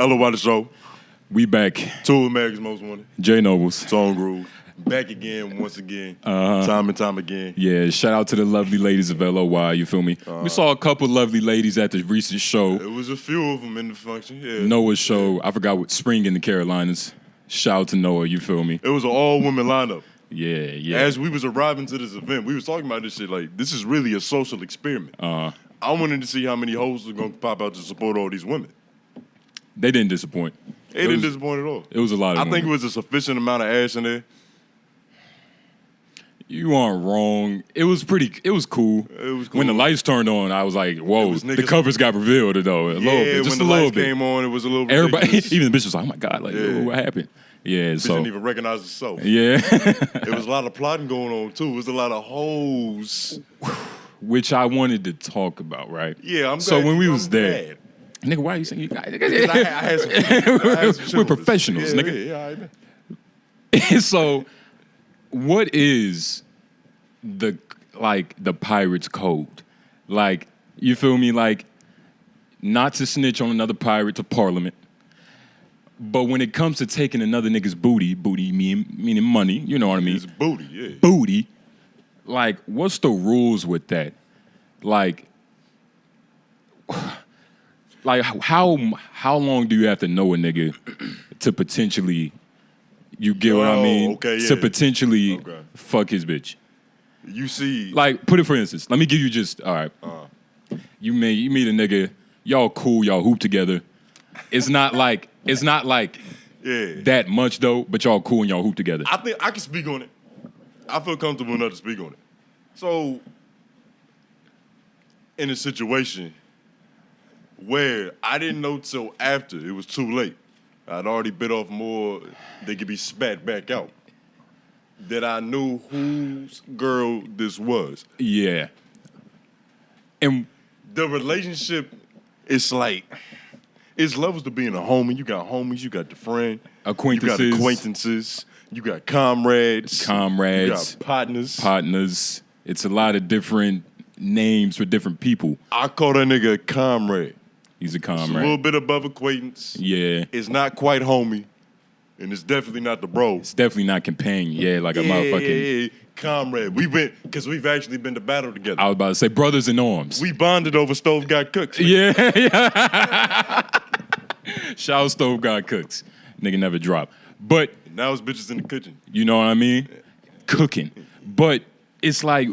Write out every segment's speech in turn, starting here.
LOI the show. We back. Two of America's Most Wanted. J Noblez. Song Groove. Back again, once again. Time and time again. Yeah, shout out to the lovely ladies of LOI, you feel me? We saw a couple lovely ladies at the recent show. It was a few of them in the function, yeah. Noah's show. I forgot what, Spring in the Carolinas. Shout out to Noah, you feel me? It was an all-women lineup. Yeah. As we was arriving to this event, we was talking about this shit like, this is really a social experiment. I wanted to see how many hoes were going to pop out to support all these women. They didn't disappoint. They didn't disappoint at all. It was a lot of I think it was a sufficient amount of ass in there. You aren't wrong. It was cool. It was cool. When the lights turned on, I was like, whoa, the covers got revealed though. A little bit. Just when a the little lights bit. came on, it was a little Everybody, ridiculous. even the bitch was like, oh my God, like, what happened? Yeah, Bitch didn't even recognize herself. Yeah. It was a lot of plotting going on too. It was a lot of hoes. Which I wanted to talk about, right? Yeah, I'm glad. So when we was glad. there, nigga, why are you saying you guys? I had some We're professionals, nigga. Yeah, I So, what is the pirate's code? Like, you feel me? Like, not to snitch on another pirate to Parliament. But when it comes to taking another nigga's booty meaning money, you know what I mean? It's booty, yeah. Booty. Like, what's the rules with that? Like how long do you have to know a nigga to potentially, you get what I mean? Okay, yeah. To potentially fuck his bitch. You see, like, put it for instance. Let me give you just, all right. You meet a nigga, y'all cool, y'all hoop together. It's not like that much though, but y'all cool and y'all hoop together. I think I can speak on it. I feel comfortable enough to speak on it. So, in a situation where I didn't know till after it was too late, I'd already bit off more that could be spat back out, that I knew whose girl this was. Yeah. And the relationship, it's like, it's levels to being a homie. You got homies, you got the friend. Acquaintances. You got acquaintances. You got comrades. You got partners. It's a lot of different names for different people. I call that nigga a comrade. He's a comrade. It's a little bit above acquaintance. Yeah. It's not quite homie. And it's definitely not the bro. It's definitely not companion. Yeah, like a motherfucking... Yeah. Comrade. Because we've actually been to battle together. I was about to say brothers in arms. We bonded over Stove Got Cooks. Yeah. Shout out Stove Got Cooks. Nigga never dropped. But... now it's bitches in the kitchen. You know what I mean? Yeah. Cooking. But it's like...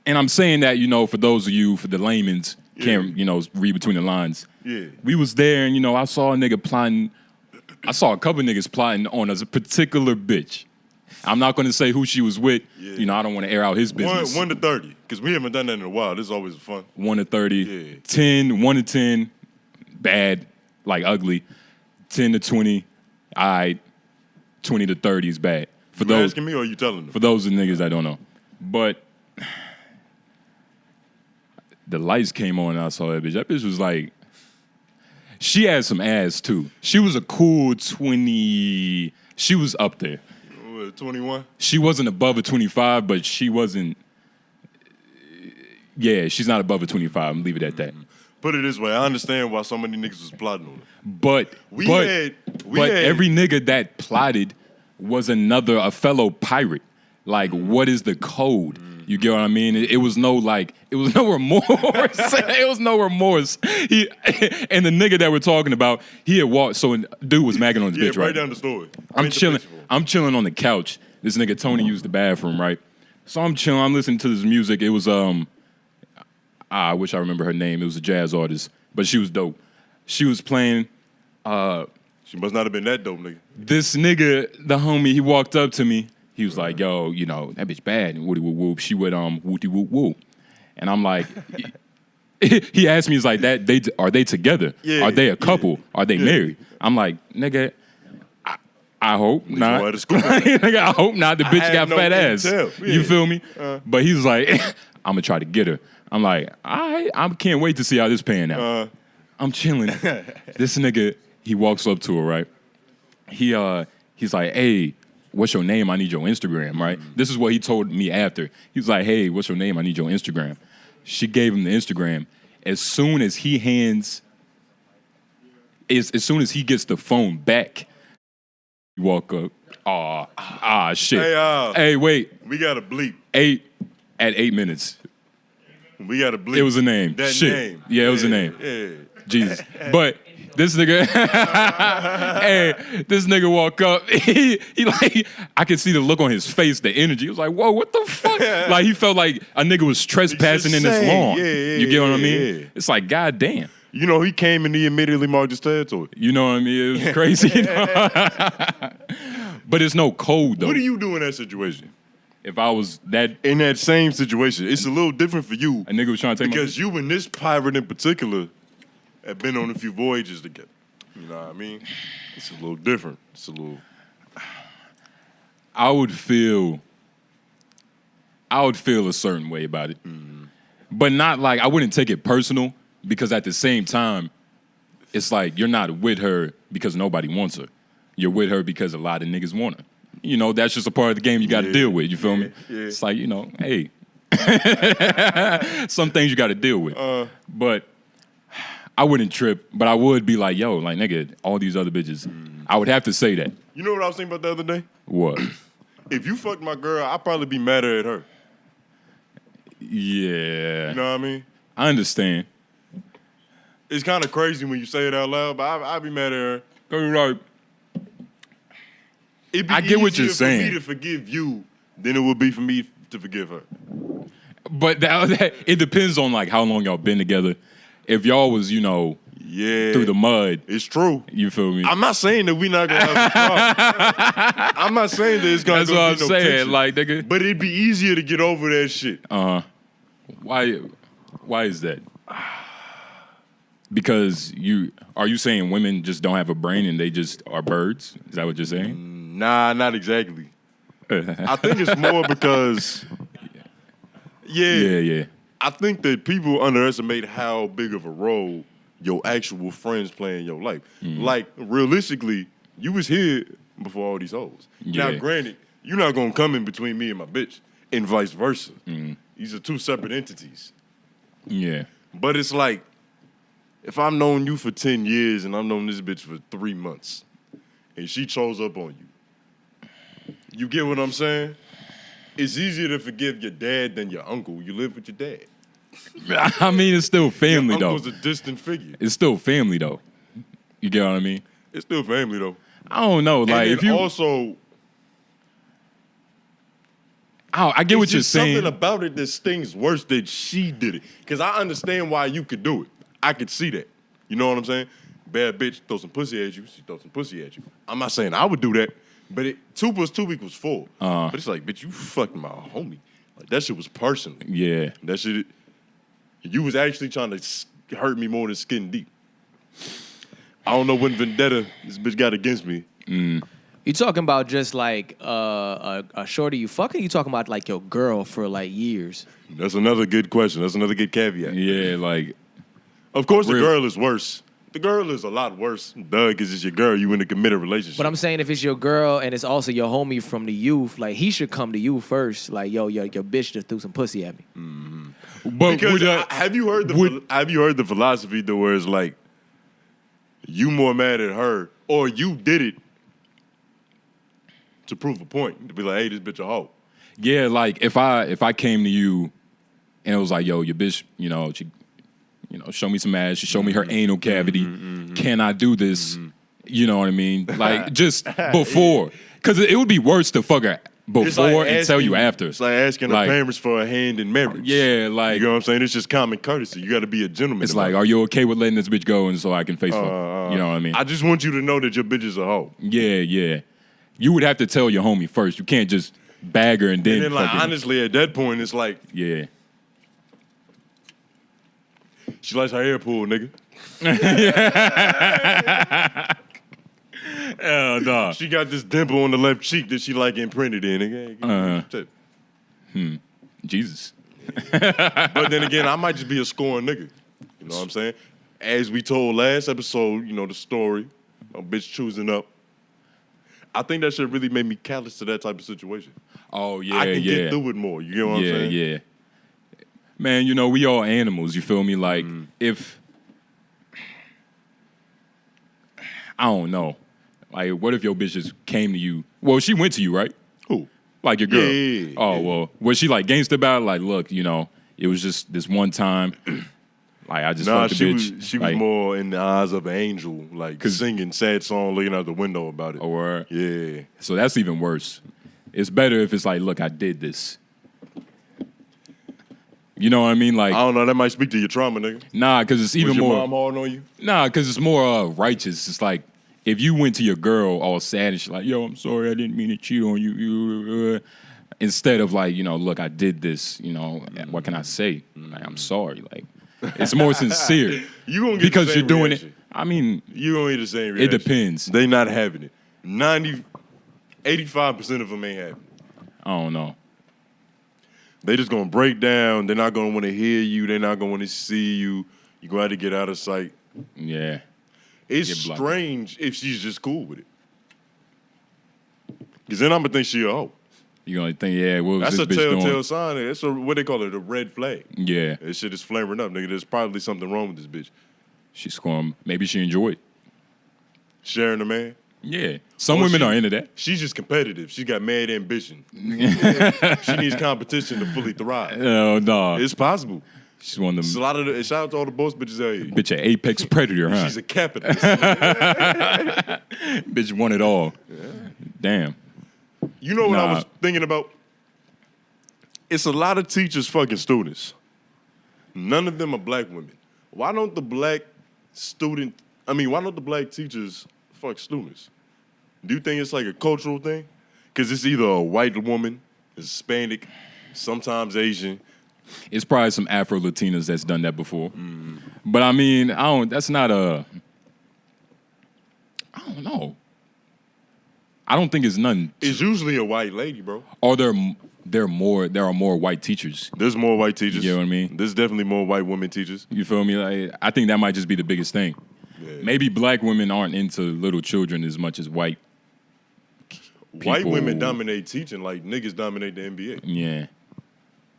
and I'm saying that, for those of you, for the layman's, can't, read between the lines. Yeah. We was there and, I saw a nigga plotting... I saw a couple niggas plotting on a particular bitch. I'm not going to say who she was with. Yeah. I don't want to air out his business. 1 to 30, because we haven't done that in a while. This is always fun. 1 to 30. Yeah. 10, 1 to 10, bad, like ugly. 10 to 20, all right. 20 to 30 is bad. For you asking me or are you telling them? For those of the niggas I don't know. But the lights came on and I saw that bitch. That bitch was like, she had some ass too. She was a cool 20, she was up there. 21? She wasn't above a 25, but she wasn't, she's not above a 25. I'm leave it at that. Put it this way, I understand why so many niggas was plotting on it. But every nigga that plotted was a fellow pirate. Like, what is the code? You get what I mean? It was no remorse. It was no remorse. And the nigga that we're talking about, he had walked. So dude was magging on his bitch, right? Right down the story. I'm chilling on the couch. This nigga Tony used the bathroom, right? So I'm chilling. I'm listening to this music. It was I wish I remember her name. It was a jazz artist, but she was dope. She was playing. She must not have been that dope, nigga. This nigga, the homie, he walked up to me. He was like, yo, that bitch bad. And woody whoop whoop. She would wooty whoop whoop. And I'm like, he asked me, he's like, are they together? Yeah, are they a couple? Are they married? I'm like, nigga, I hope not. Nigga, I hope not. The bitch got fat ass. Yeah. You feel me? But he was like, I'm gonna try to get her. I'm like, I can't wait to see how this pan out. I'm chilling. This nigga, he walks up to her, right? He's like, hey, what's your name? I need your Instagram, right? This is what he told me after. He was like, hey, what's your name? I need your Instagram. She gave him the Instagram. As soon as he hands as soon as he gets the phone back, you walk up. Shit. Hey, wait. We got to bleep. 8 minutes. We got to bleep. It was a name. That shit. name. Yeah, it was a name. Yeah. Jesus. But this nigga, this nigga walk up. He like, I could see the look on his face, the energy. He was like, whoa, what the fuck? Like, he felt like a nigga was trespassing in his lawn. You get what I mean? Yeah. It's like, goddamn. You know, he came and he immediately marked his territory. You know what I mean? It was crazy. But it's no code, though. What do you do in that situation? If I was that... In that same situation, it's a little different for you. A nigga was trying to take because you and this pirate in particular have been on a few voyages together. You know what I mean? It's a little different. It's a little... I would feel a certain way about it. Mm-hmm. But not like... I wouldn't take it personal because at the same time, it's like you're not with her because nobody wants her. You're with her because a lot of niggas want her. You know, that's just a part of the game you got to deal with. You feel me? Yeah. It's like, you know, hey. Some things you got to deal with. But I wouldn't trip, but I would be like, yo, like, nigga, all these other bitches. I would have to say that. You know what I was thinking about the other day? What? If you fucked my girl, I'd probably be madder at her. Yeah. You know what I mean? I understand. It's kind of crazy when you say it out loud, but I'd be mad at her. Cause like, It'd be I get what you're easier saying. for me to forgive you than it would be for me to forgive her. But that it depends on like how long y'all been together. If y'all was, you know, through the mud. It's true. You feel me? I'm not saying that we're not gonna have a problem. I'm not saying that it's gonna That's be what I'm no saying, tension. like, nigga. But it'd be easier to get over that shit. Why is that? Because are you saying women just don't have a brain and they just are birds? Is that what you're saying? Nah, not exactly. I think it's more because Yeah. I think that people underestimate how big of a role your actual friends play in your life. Like, realistically, you was here before all these hoes. Yeah. Now, granted, you're not gonna come in between me and my bitch, and vice versa. These are two separate entities. Yeah. But it's like, if I've known you for 10 years and I've known this bitch for 3 months, and she chose up on you, you get what I'm saying? It's easier to forgive your dad than your uncle. You live with your dad. I mean, it's still family, though. Your uncle's a distant figure. It's still family, though. You get what I mean? It's still family, though. I don't know. Like, and if you also... I get what you're saying. Something about it that stings worse that she did it. Because I understand why you could do it. I could see that. You know what I'm saying? Bad bitch throw some pussy at you. She throw some pussy at you. I'm not saying I would do that, but 2 + 2 = 4. But it's like, bitch, you fucked my homie. Like, that shit was personal. Yeah. That shit, you was actually trying to hurt me more than skin deep. I don't know what vendetta this bitch got against me. You talking about just like a shorty you fucking? You talking about like your girl for like years? That's another good question. That's another good caveat. Yeah, like... Of course, the girl is worse. The girl is a lot worse. Duh, because it's your girl. You in a committed relationship. But I'm saying if it's your girl and it's also your homie from the youth, like he should come to you first. Like, yo, your bitch just threw some pussy at me. But because have you heard the philosophy though, where it's like you more mad at her or you did it to prove a point, to be like, hey, this bitch a hoe. Yeah, like if I came to you and it was like, yo, your bitch, she show me some ass, she showed me her anal cavity. Can I do this? You know what I mean? Like just before. Because it would be worse to fuck her before and tell you after. It's like asking her parents for a hand in marriage. Yeah, like... You know what I'm saying? It's just common courtesy. You got to be a gentleman. It's like, are you okay with letting this bitch go and so I can face fuck her? You know what I mean? I just want you to know that your bitch is a hoe. Yeah. You would have to tell your homie first. You can't just bag her and then... And then, like, honestly, at that point, it's like... Yeah. She likes her hair pulled, nigga. Hell no. She got this dimple on the left cheek that she like imprinted in, nigga. Jesus. But then again, I might just be a scoring nigga. You know what I'm saying? As we told last episode, the story, a bitch choosing up. I think that shit really made me callous to that type of situation. Oh, yeah, I can get through it more. You know what I'm saying? Yeah. Man, we all animals, you feel me? Like, if I don't know. Like, what if your bitch just came to you? Well, she went to you, right? Who? Like your girl. Yeah. Oh, well, was she like gangster about it? Like, look, you know, it was just this one time. Like, I just fucked the bitch. She like, was more in the eyes of an angel, like singing sad song, looking out the window about it. Or yeah. So that's even worse. It's better if it's like, look, I did this. You know what I mean? Like, I don't know. That might speak to your trauma, nigga. Nah, because it's even was your more. mom hard on you? Nah, because it's more righteous. It's like if you went to your girl all sad and she's like, "Yo, I'm sorry, I didn't mean to cheat on you," instead of like, you know, look, I did this. You know, what can I say? Like, I'm sorry. Like, it's more sincere. You gonna get because the same you're doing reaction. it. I mean, you gonna get the same reaction. It depends. They not having it. 85% of them ain't having it. I don't know. They just gonna break down. They're not gonna want to hear you. They're not gonna want to see you. You gonna have to get out of sight. Yeah. It's strange if she's just cool with it. Because then I'm gonna think she a hoe. You gonna think, yeah, what was that's this bitch doing? That's a telltale sign. That's what they call it, a red flag. Yeah. This shit is flaring up, nigga. There's probably something wrong with this bitch. She's going, maybe she enjoyed sharing a man. Yeah. Some women are into that. She's just competitive. She got mad ambition. She needs competition to fully thrive. Oh, no. It's possible. She's one of them. It's a lot of shout out to all the boss bitches out here. Bitch, an apex predator, huh? She's a capitalist. Bitch won it all. Yeah. Damn. You know what I was thinking about? It's a lot of teachers fucking students. None of them are black women. Why don't the black teachers fuck students? Do you think it's like a cultural thing? Because it's either a white woman, Hispanic, sometimes Asian. It's probably some Afro-Latinas that's done that before. Mm. But I mean, that's not I don't know. I don't think it's none. It's usually a white lady, bro. Or there are more white teachers. There's more white teachers. You know what I mean? There's definitely more white women teachers. You feel me? Like, I think that might just be the biggest thing. Yeah. Maybe black women aren't into little children as much as white people. White women dominate teaching like niggas dominate the NBA. Yeah.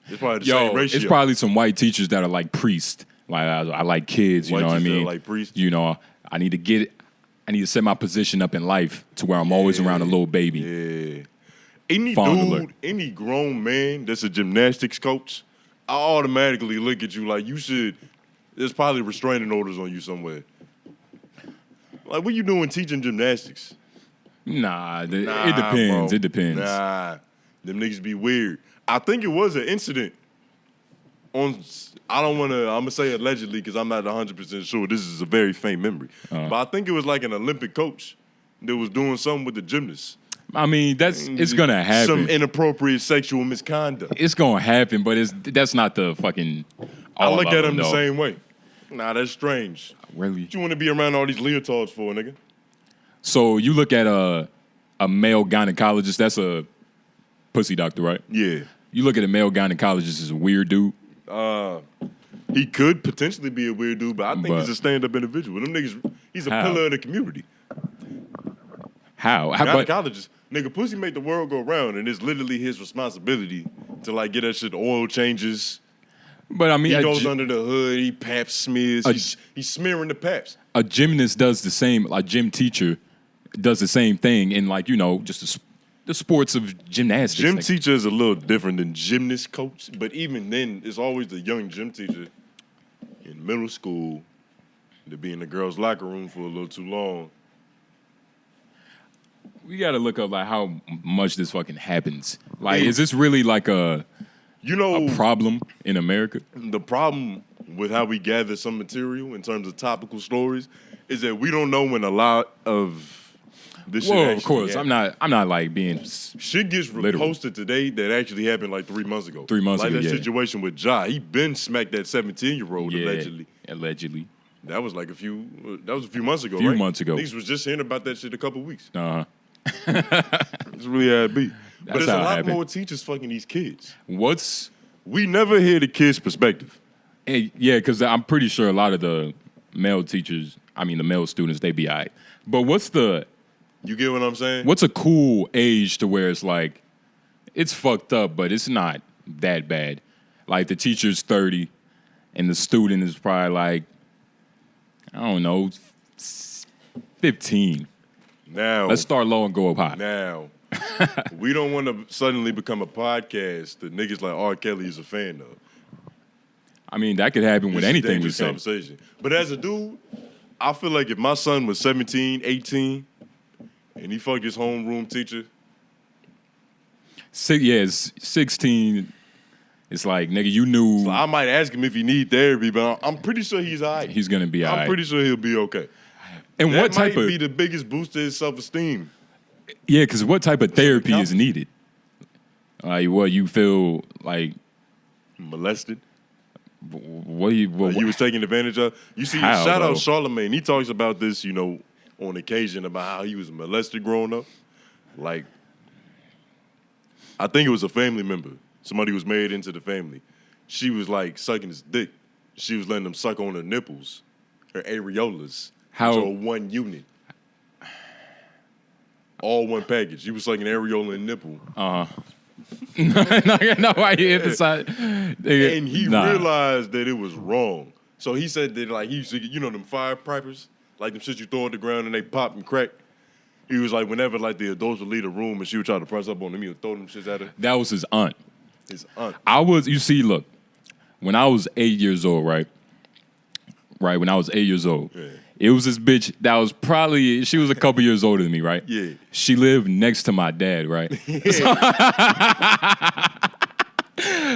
It's probably the same ratio. It's probably some white teachers that are like priests. Like, I like kids, you know what I mean? Like priests. You know, I need to set my position up in life to where I'm always around a little baby. Yeah. Any grown man that's a gymnastics coach, I automatically look at you like there's probably restraining orders on you somewhere. Like, what you doing teaching gymnastics? It depends. Bro. It depends. Nah, them niggas be weird. I think it was an incident I'm going to say allegedly because I'm not 100% sure. This is a very faint memory. But I think it was like an Olympic coach that was doing something with the gymnasts. I mean, it's going to happen. Some inappropriate sexual misconduct. It's going to happen, but that's not the fucking... I look at him the same way. Nah, that's strange. Really? What you want to be around all these leotards for, nigga? So you look at a male gynecologist, that's a pussy doctor, right? Yeah. You look at a male gynecologist as a weird dude. He could potentially be a weird dude, but I think he's a stand-up individual. Them niggas, he's a pillar of the community. How? Gynecologist. Nigga, pussy make the world go round, and it's literally his responsibility to, like, get that shit oil changes. But, I mean... He goes under the hood, he pap smears, he's smearing the paps. A gymnast does the same, a gym teacher does the same thing in, like, you know, just the sports of gymnastics. Gym teacher is a little different than gymnast coach, but even then, it's always the young gym teacher in middle school to be in the girls' locker room for a little too long. We got to look up, like, how much this fucking happens. Like, is this really, like, a problem in America? The problem with how we gather some material in terms of topical stories is that we don't know when a lot of this shit actually of course. happened. I'm not like being shit gets reposted today that actually happened like 3 months ago. 3 months ago, Like that situation with Ja. He been smacked that 17-year-old allegedly. Allegedly. That was like a few months ago, few months ago. Niggas was just hearing about that shit a couple weeks. Uh-huh. It's really how it be. But there's a lot more teachers fucking these kids. We never hear the kids' perspective. Yeah, because I'm pretty sure a lot of the male teachers, the male students, they be all right. But you get what I'm saying? What's a cool age to where it's like, it's fucked up, but it's not that bad? Like, the teacher's 30, and the student is probably like, I don't know, 15. Now, let's start low and go up high. Now, we don't want to suddenly become a podcast that niggas like R. Kelly is a fan of. I mean, that could happen with anything we say. Conversation. But as a dude, I feel like if my son was 17, 18, and he fucked his homeroom teacher. 16. It's like, nigga, you knew. So I might ask him if he need therapy, but I'm pretty sure he's all right. He's going to be all right. I'm pretty sure he'll be okay. And what type might be the biggest boost to his self-esteem. Yeah, because what type of therapy is needed? Like, what, you feel like... molested? What you was taken advantage of? You see, shout out 𝔓𝔦𝔑𝔬𝚃. He talks about this, on occasion about how he was molested growing up. Like, I think it was a family member. Somebody was married into the family. She was like sucking his dick. She was letting him suck on her nipples, her areolas. So one unit. All one package. He was sucking areola and nipple. No, why you emphasize? And he realized that it was wrong. So he said that, like, he used to get, them fire pipers, like them shit you throw at the ground and they pop and crack. He was like, whenever like the adults would leave the room and she would try to press up on them, he would throw them shits at her. That was his aunt. His aunt. Look, when I was 8 years old, right? Right, when I was 8 years old, it was this bitch that was she was a couple years older than me, right? Yeah. She lived next to my dad, right?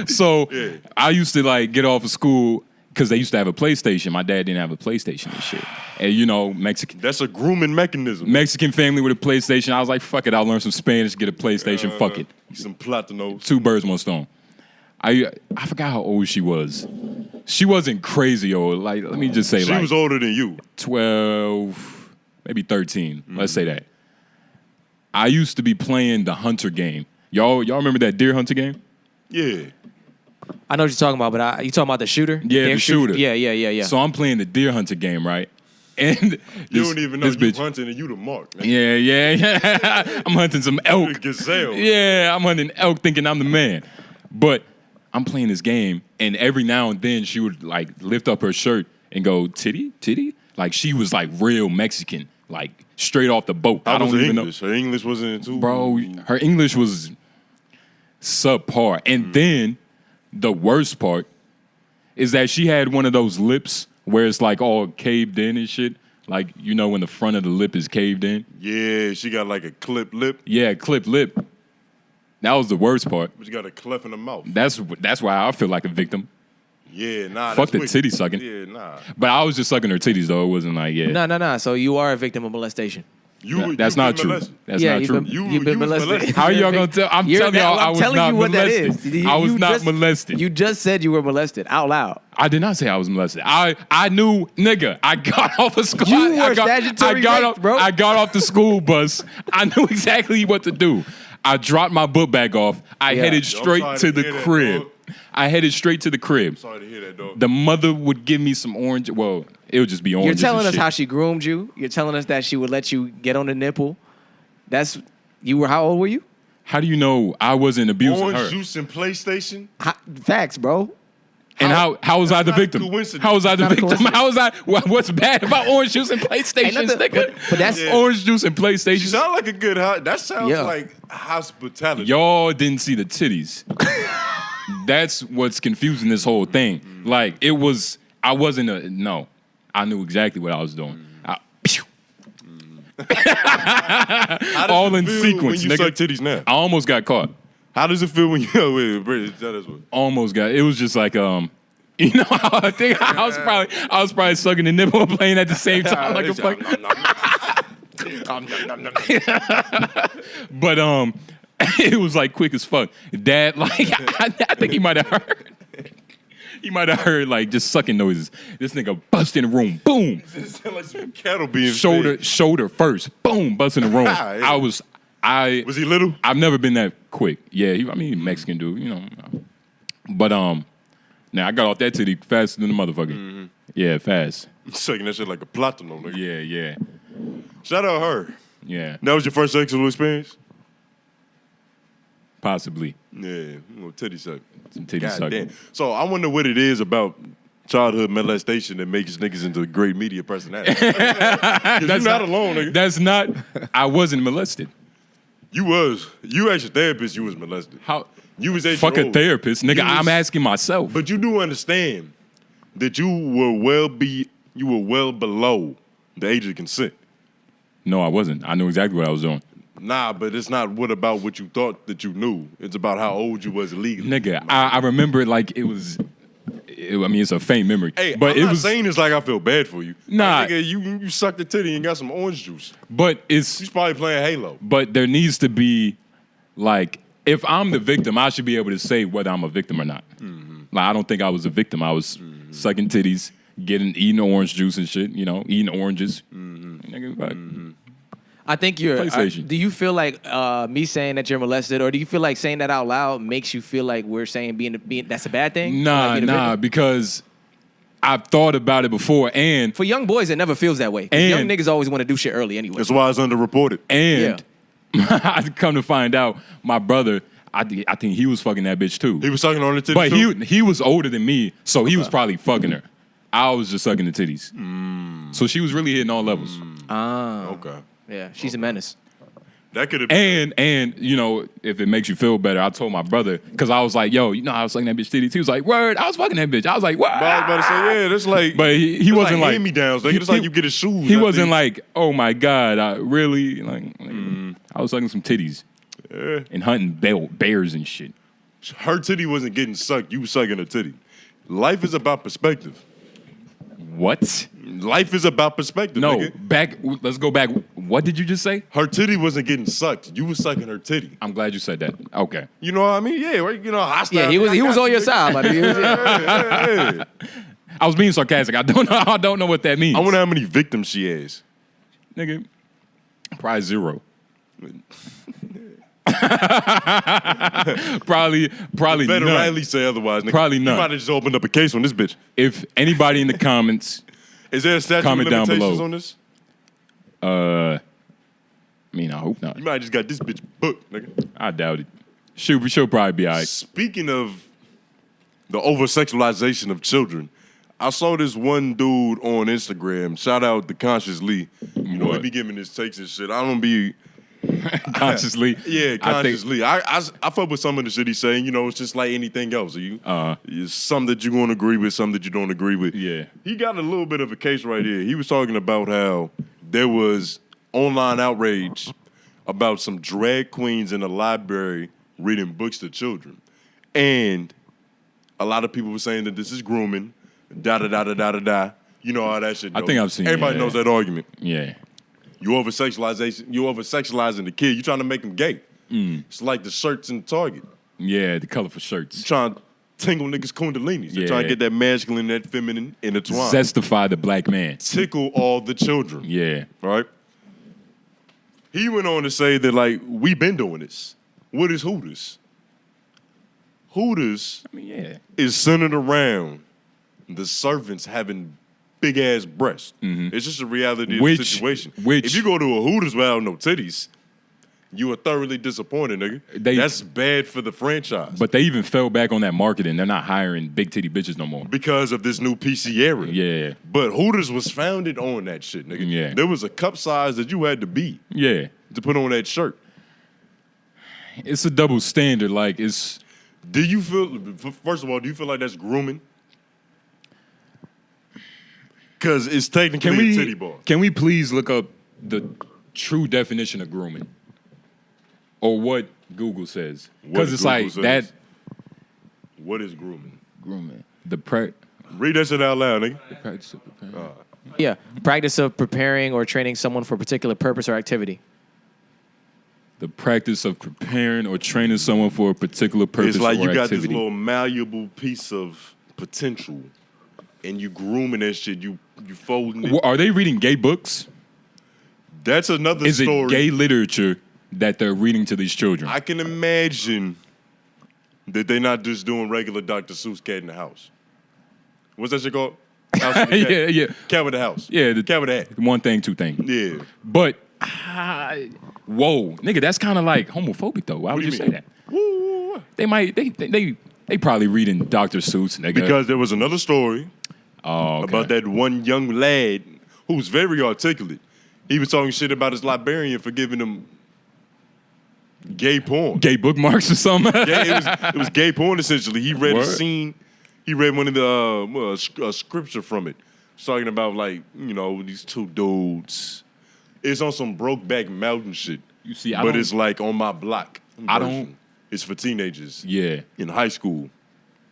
So I used to like get off of school because they used to have a PlayStation. My dad didn't have a PlayStation and shit. And Mexican. That's a grooming mechanism. Mexican family with a PlayStation. I was like, fuck it, I'll learn some Spanish, get a PlayStation, fuck it. Some platinos. 2 birds, 1 stone. I forgot how old she was. She wasn't crazy old. Like, let me just say, she was older than you. 12, maybe 13. Let's say that. I used to be playing the hunter game. Y'all remember that deer hunter game? Yeah. I know what you're talking about, but you talking about the shooter? Yeah, the shooter. Yeah. So I'm playing the deer hunter game, right? And you don't even know you're hunting and you the mark. Man. Yeah. I'm hunting some elk. Gazelle. Yeah, I'm hunting elk thinking I'm the man. But I'm playing this game, and every now and then she would like lift up her shirt and go, titty? Like she was like real Mexican, like straight off the boat. I don't even know. Her English wasn't too. Bro, her English was subpar. And then the worst part is that she had one of those lips where it's like all caved in and shit. Like, when the front of the lip is caved in. Yeah, she got like a clipped lip. Yeah, clipped lip. That was the worst part. But you got a cleft in the mouth. That's why I feel like a victim. Yeah, nah. Fuck the titty sucking. Yeah, nah. But I was just sucking her titties though. It wasn't like No. So you are a victim of molestation. That's not true. That's not true. You've been molested. How are y'all gonna tell? I'm telling y'all, I was not molested. I was not molested. You just said you were molested out loud. I did not say I was molested. I knew, nigga. I got off of school. You were statutory rape, bro. I got off the school bus. I knew exactly what to do. I dropped my book bag off. I headed straight to the crib. I'm sorry to hear that, dog. The mother would give me some orange. Well, it would just be orange. You're telling us how she groomed you. You're telling us that she would let you get on the nipple. How old were you? How do you know I wasn't abusing her? Orange juice and PlayStation? Facts, bro. And how was I the victim? How was I the victim? How was I? What's bad about orange juice and PlayStations, nigga? But that's orange juice and PlayStation. You sound like a good. That sounds like hospitality. Y'all didn't see the titties. That's what's confusing this whole thing. Like it was. I wasn't no. I knew exactly what I was doing. All in sequence. When you nigga. suck titties now, I almost got caught. How does it feel when you wait, British? Tell us what. Almost got. It was just like how I think I was probably sucking the nipple and playing at the same time like a fuck. But it was like quick as fuck. Dad, like I think he might have heard. He might have heard like just sucking noises. This nigga bust in the room, boom. It sound like some cattle being shoulder first, boom, bust in the room. Yeah. Was he little? I've never been that quick. Yeah, Mexican dude, But now I got off that titty faster than the motherfucker. Mm-hmm. Yeah, fast. Sucking that shit like a platano, nigga. Yeah. Shout out her. Yeah. That was your first sexual experience? Possibly. Yeah, titty suck. Some titty suck. So I wonder what it is about childhood molestation that makes niggas into great media personalities. You're not alone, nigga. That's not. I wasn't molested. You was. You asked your therapist you was molested. How? You was 8 Fuck years a old. therapist, nigga. I'm asking myself. But you do understand that you were well below the age of consent. No, I wasn't. I knew exactly what I was doing. Nah, but it's not what about what you thought that you knew. It's about how old you was legally. Nigga, I remember it like it was. I mean, it's a faint memory. Hey, but I'm it not was saying it's like I feel bad for you. Nah. Like, nigga, you sucked the titty and got some orange juice. But it's. She's probably playing Halo. But there needs to be, like, if I'm the victim, I should be able to say whether I'm a victim or not. Mm-hmm. Like, I don't think I was a victim. I was sucking titties, eating orange juice and shit. You know, eating oranges. Mm-hmm. Nigga, like, I think you're. PlayStation. Do you feel like me saying that you're molested, or do you feel like saying that out loud makes you feel like we're saying being that's a bad thing? Nah, because I've thought about it before, and for young boys, it never feels that way. Young niggas always want to do shit early anyway. That's why it's underreported. And I come to find out, my brother, I think he was fucking that bitch too. He was sucking on the titties but too? he was older than me, so he was probably fucking her. I was just sucking the titties. So she was really hitting all levels. Okay. Yeah, she's a menace. That could have been. And you know, if it makes you feel better, I told my brother, because I was like, yo, you know, I was sucking that bitch titties. He was like, word, I was fucking that bitch. I was like, what? I was about to say, yeah, that's like. But he wasn't like hand-me-downs. Like, it's like you get his shoes. He wasn't like, oh my God, I really like. I was sucking some titties and hunting bears and shit. Her titty wasn't getting sucked. You was sucking her titty. Life is about perspective. What? Life is about perspective. No, nigga. Let's go back. What did you just say? Her titty wasn't getting sucked. You was sucking her titty. I'm glad you said that. Okay. You know what I mean? Yeah, right? You know, hostile. Yeah, he was on your side, buddy. Yeah. I was being sarcastic. I don't know what that means. I wonder how many victims she has. Nigga, probably 0. probably Better none. rightly say otherwise, nigga. Probably none. You might have just opened up a case on this bitch. If anybody in the comments, is there a statute of comment down limitations below on this? I mean, I hope not. You might have just got this bitch booked, nigga. I doubt it. She'll probably be all right. Speaking of the over-sexualization of children, I saw this one dude on Instagram. Shout out to 𝔓𝔬𝔐𝔓𝔦𝔑. You know, he be giving his takes and shit. I don't be... consciously. Yeah, consciously. I fuck with some of the shit he's saying. You know, it's just like anything else. It's some that you're going to agree with, some that you don't agree with. Yeah. He got a little bit of a case right here. He was talking about how there was online outrage about some drag queens in a library reading books to children. And a lot of people were saying that this is grooming, da-da-da-da-da-da-da. You know how that shit goes. I think I've seen Everybody knows that argument. Yeah. You over-sexualizing the kid. You trying to make him gay. It's like the shirts in Target. Yeah, the colorful shirts. You trying to tingle niggas' kundalinis. They're Yeah. trying to get that masculine and that feminine intertwined. Zestify the black man. Tickle all the children. Yeah. Right? He went on to say that, like, we been doing this. What is Hooters? Hooters is centered around the servants having big-ass breasts. It's just a reality of the situation. If you go to a Hooters without no titties, you are thoroughly disappointed, nigga. That's bad for the franchise. But they even fell back on that marketing. They're not hiring big titty bitches no more. Because of this new PC era. Yeah. But Hooters was founded on that shit, nigga. Yeah. There was a cup size that you had to be. Yeah. To put on that shirt. It's a double standard. Like, it's... Do you feel... First of all, do you feel like that's grooming? Because it's technically a titty bar. Can we please look up the true definition of grooming? Or what Google says? Because it's like that. What is grooming? Grooming. Read that shit out loud, nigga. The practice of preparing. Yeah, practice of preparing or training someone for a particular purpose or activity. The practice of preparing or training someone for a particular purpose or activity. It's like you got this little malleable piece of potential, and you grooming that shit. You folding it. Well, are they reading gay books? That's another story. Is it gay literature that they're reading to these children? I can imagine that they're not just doing regular Dr. Seuss Cat in the House. What's that shit called? House with the cat. Yeah. Cat with the house. Yeah. The cat with the hat. One thing, two things. Yeah. But, whoa, nigga, that's kind of like homophobic though. Why would you say that? Woo. They probably reading Dr. Seuss, nigga. Because there was another story Oh, okay. About that one young lad who's very articulate. He was talking shit about his librarian for giving him gay porn. Gay bookmarks or something? It was gay porn, essentially. He read a scene. He read one of the scripture from it. It's talking about, like, you know, these two dudes. It's on some Brokeback Mountain shit. You see, but it's like on my block. I don't. It's for teenagers. Yeah. In high school.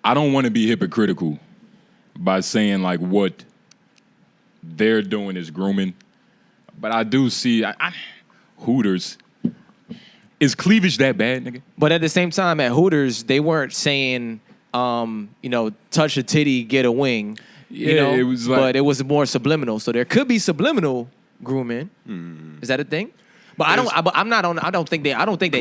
I don't want to be hypocritical by saying, like, what they're doing is grooming. But I do see Hooters. Is cleavage that bad, nigga? But at the same time, at Hooters, they weren't saying, you know, touch a titty, get a wing. Yeah, you know? it was like, but it was more subliminal. So there could be subliminal grooming. Is that a thing? But I don't think they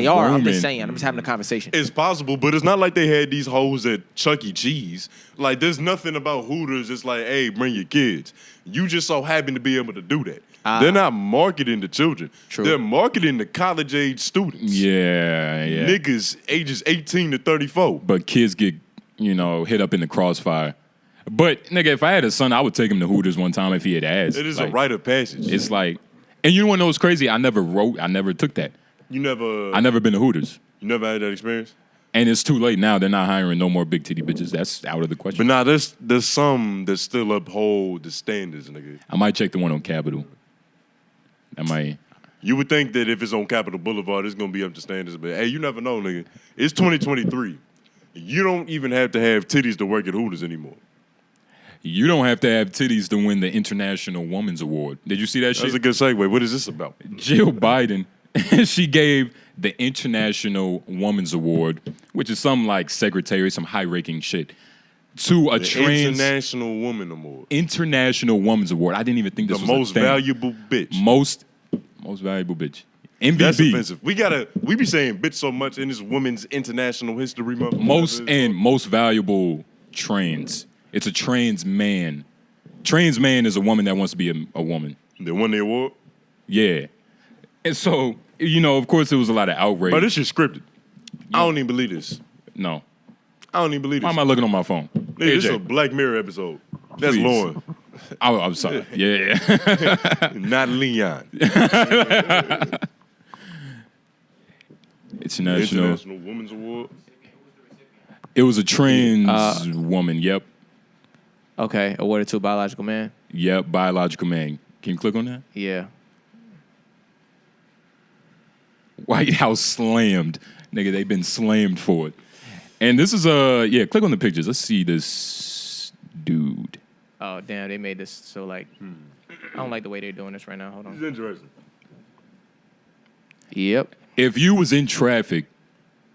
are. I'm just saying. I'm just having a conversation. It's possible, but it's not like they had these hoes at Chuck E. Cheese. Like, there's nothing about Hooters. It's like, hey, bring your kids. You just so happen to be able to do that. They're not marketing to children. True. They're marketing to college-age students. Yeah. Niggas ages 18 to 34. But kids get, you know, hit up in the crossfire. But, nigga, if I had a son, I would take him to Hooters one time if he had asked. It is like, a rite of passage. It's like, and you want to know what's crazy? I never took that. I never been to Hooters. You never had that experience? And it's too late now. They're not hiring no more big titty bitches. That's out of the question. But now there's some that still uphold the standards, nigga. I might check the one on Capitol. You would think that if it's on Capitol Boulevard, it's going to be up to standards. But, hey, you never know, nigga. It's 2023. You don't even have to have titties to work at Hooters anymore. You don't have to have titties to win the International Women's Award. Did you see that shit? That's a good segue. What is this about? Jill Biden, she gave the International Women's Award, which is some like secretary, some high-ranking shit, to a International Woman Award. International Women's Award. I didn't even think this was the most valuable bitch. Most valuable bitch. MVP. That's offensive. We be saying bitch so much in this Women's International History Month. Most valuable trans. It's a trans man. Trans man is a woman that wants to be a woman. They won the award? Yeah. And so, you know, of course, there was a lot of outrage. But this shit scripted. I don't even believe this. No. I don't even beleave this. Why am I looking on my phone? This is a Black Mirror episode. That's Lauren. I'm sorry. Yeah. Not Leon. International Women's Award. It was a trans woman. Yep. Okay. Awarded to a biological man. Yep. Biological man. Can you click on that? Yeah. White House slammed. Nigga, they've been slammed for it. And this is click on the pictures. Let's see this dude. Oh, damn, they made this so like I don't like the way they're doing this right now. Hold on. It's interesting. Yep. If you was in traffic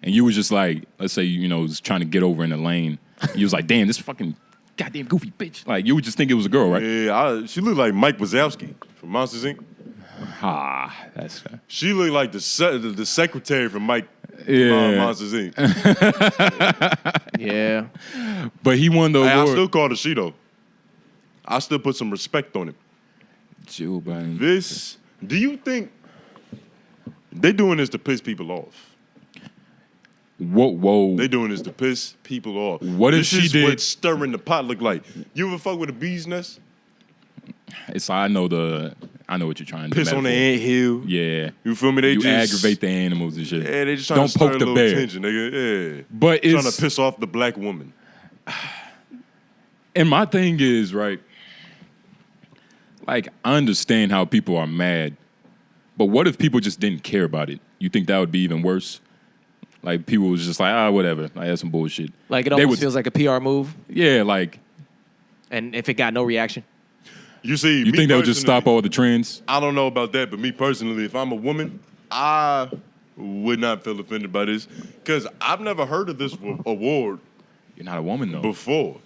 and you was just like, let's say, you know, was trying to get over in the lane, you was like, damn, this fucking goddamn goofy bitch. Like, you would just think it was a girl, right? Yeah, she looked like Mike Wazowski from Monsters, Inc. That's She looked like the secretary from Mike from Monsters, Inc. Yeah. But he won the award. I still call her she, though. I still put some respect on it. Jill Biden. Do you think they doing this to piss people off? Whoa. They doing this to piss people off. What if she did? What stirring the pot look like? You ever fuck with a bee's nest? I know what you're trying to do. Piss on the anthill. Yeah. You feel me? You aggravate the animals and shit. Yeah, they just trying to stir poke a the little bear. tension, nigga. Yeah. But it's trying to piss off the black woman. And my thing is, right, like, I understand how people are mad, but what if people just didn't care about it? You think that would be even worse? Like, people was just like, whatever. Like, that's some bullshit. Like, it almost feels like a PR move. Yeah, like. And if it got no reaction? You see, you think that would just stop all the trends? I don't know about that, but me personally, if I'm a woman, I would not feel offended by this because I've never heard of this award. You're not a woman, though. Before.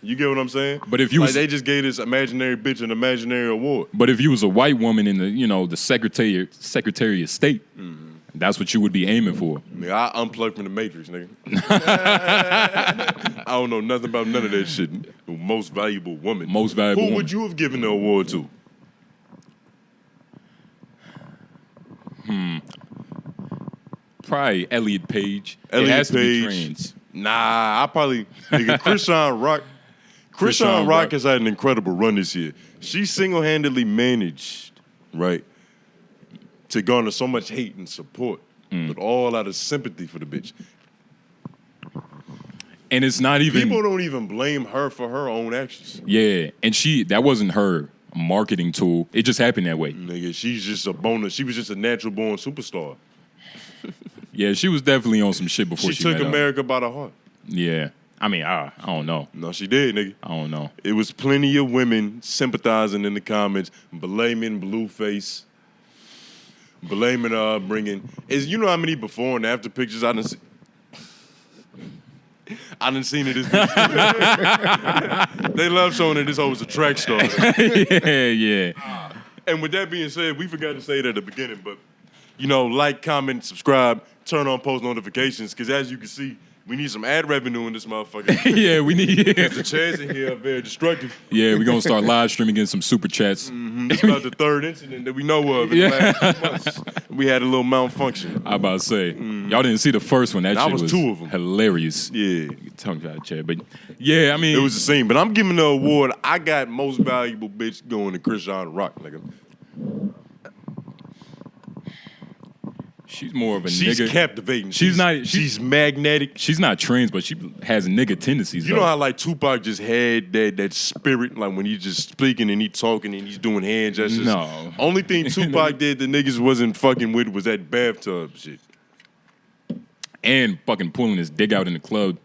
You get what I'm saying? But if you they just gave this imaginary bitch an imaginary award. But if you was a white woman in the Secretary of State, that's what you would be aiming for. Nigga, I unplugged from the Matrix, nigga. I don't know nothing about none of that shit. Most valuable woman. Most valuable Who woman. would you have given the award to? Probably Elliot Page. Elliot it has Page. to be trans. Nah, I probably nigga Chrisean Rock has had an incredible run this year. She single-handedly managed, right, to garner so much hate and support, but all out of sympathy for the bitch. And it's not even... People don't even blame her for her own actions. Yeah, and that wasn't her marketing tool. It just happened that way. Nigga, she's just a bonus. She was just a natural-born superstar. Yeah, she was definitely on some shit before she took America by the heart. Yeah. I mean, I don't know. No, she did, nigga. I don't know. It was plenty of women sympathizing in the comments, blaming Blueface, blaming bringing. You know how many before and after pictures I done see? I done seen it. They love showing that this hoe was a track star. Yeah. And with that being said, we forgot to say it at the beginning, but like, comment, subscribe, turn on post notifications, because as you can see, we need some ad revenue in this motherfucker. Yeah, we need. The chats in here are very destructive. Yeah, we're going to start live streaming, getting some super chats. This is about the third incident that we know of in the last 2 months. We had a little malfunction. I about to say. Y'all didn't see the first one. That shit was 2 of them. Hilarious. Yeah. Tongue tied chat. But yeah, I mean. It was the same. But I'm giving the award, I got most valuable bitch going to Chrisean Rock, nigga. She's more of a nigga. She's captivating. She's magnetic. She's not trans, but she has nigga tendencies. You know how like Tupac just had that spirit, like when he's just speaking and he talking and he's doing hand gestures. No. Only thing Tupac did the niggas wasn't fucking with was that bathtub shit. And fucking pulling his dick out in the club.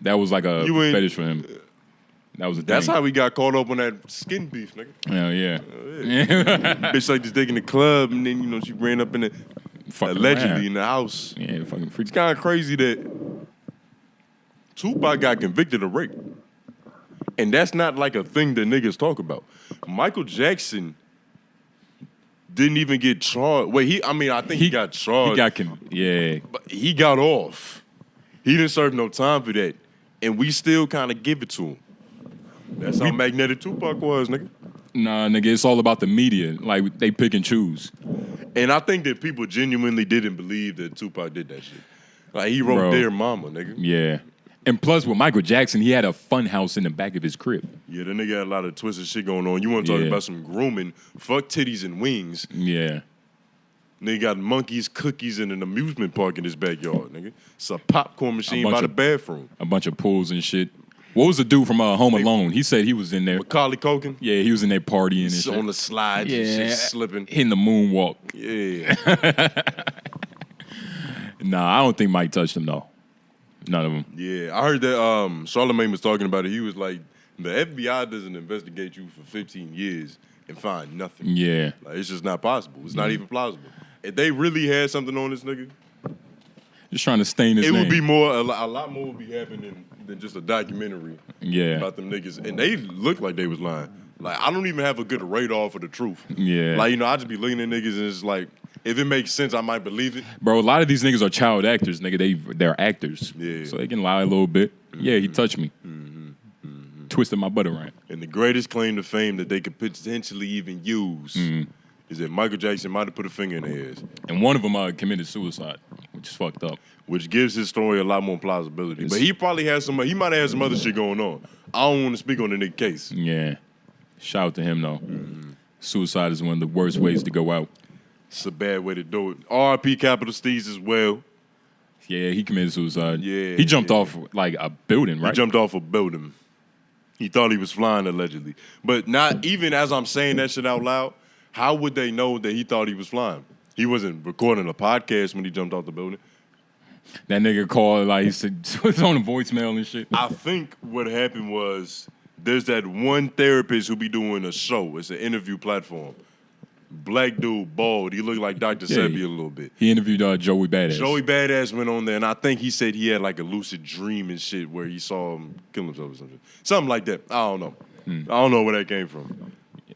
That was like a fetish for him. That was a thing. That's how we got caught up on that skin beef, nigga. Hell yeah. Bitch like this dick in the club, and then she ran up in it allegedly in the house. Yeah, fucking freak. It's kind of crazy that Tupac got convicted of rape, and that's not like a thing that niggas talk about. Michael Jackson didn't even get charged. Wait, I think he got charged. But he got off. He didn't serve no time for that, and we still kind of give it to him. That's how magnetic Tupac was, nigga. Nah, nigga, it's all about the media. Like, they pick and choose. And I think that people genuinely didn't believe that Tupac did that shit. Like, he wrote Dear Mama, nigga. Yeah. And plus, with Michael Jackson, he had a fun house in the back of his crib. Yeah, the nigga had a lot of twisted shit going on. You want to talk about some grooming, fuck titties and wings. Yeah. Nigga got monkeys, cookies, and an amusement park in his backyard, nigga. It's a popcorn machine by the bathroom. A bunch of pools and shit. What was the dude from Home Alone? He said he was in there. Macaulay Culkin? Yeah, he was in there partying and shit. On the slides and shit, slipping. Hitting the moonwalk. Yeah. Nah, I don't think Mike touched him, though. None of them. Yeah, I heard that 𝙬𝔦𝔐𝔓𝔦𝔑 was talking about it. He was like, the FBI doesn't investigate you for 15 years and find nothing. Yeah. Like, it's just not possible. It's not even plausible. If they really had something on this nigga, just trying to stain his name. It would be more, a lot more would be happening than just a documentary about them niggas. And they look like they was lying. Like, I don't even have a good radar for the truth. Yeah. Like, I just be looking at niggas and it's like, if it makes sense, I might believe it. Bro, a lot of these niggas are child actors, nigga. They're actors. Yeah. So they can lie a little bit. Yeah, he touched me. Twisted my butt around. And the greatest claim to fame that they could potentially even use is that Michael Jackson might have put a finger in their ass. And one of them committed suicide, which is fucked up. Which gives his story a lot more plausibility. But he probably has he might have had some other shit going on. I don't want to speak on the nigga case. Yeah. Shout out to him, though. Suicide is one of the worst ways to go out. It's a bad way to do it. R.I.P. Capital Steez as well. Yeah, he committed suicide. Yeah. He jumped off like a building, right? He jumped off a building. He thought he was flying, allegedly. But not even as I'm saying that shit out loud, how would they know that he thought he was flying? He wasn't recording a podcast when he jumped off the building. That nigga called, like, he said, it was on a voicemail and shit. I think what happened was there's that one therapist who be doing a show. It's an interview platform. Black dude, bald. He looked like Dr. Sebi a little bit. He interviewed Joey Badass. Joey Badass went on there, and I think he said he had like a lucid dream and shit where he saw him kill himself or something. Something like that. I don't know. I don't know where that came from.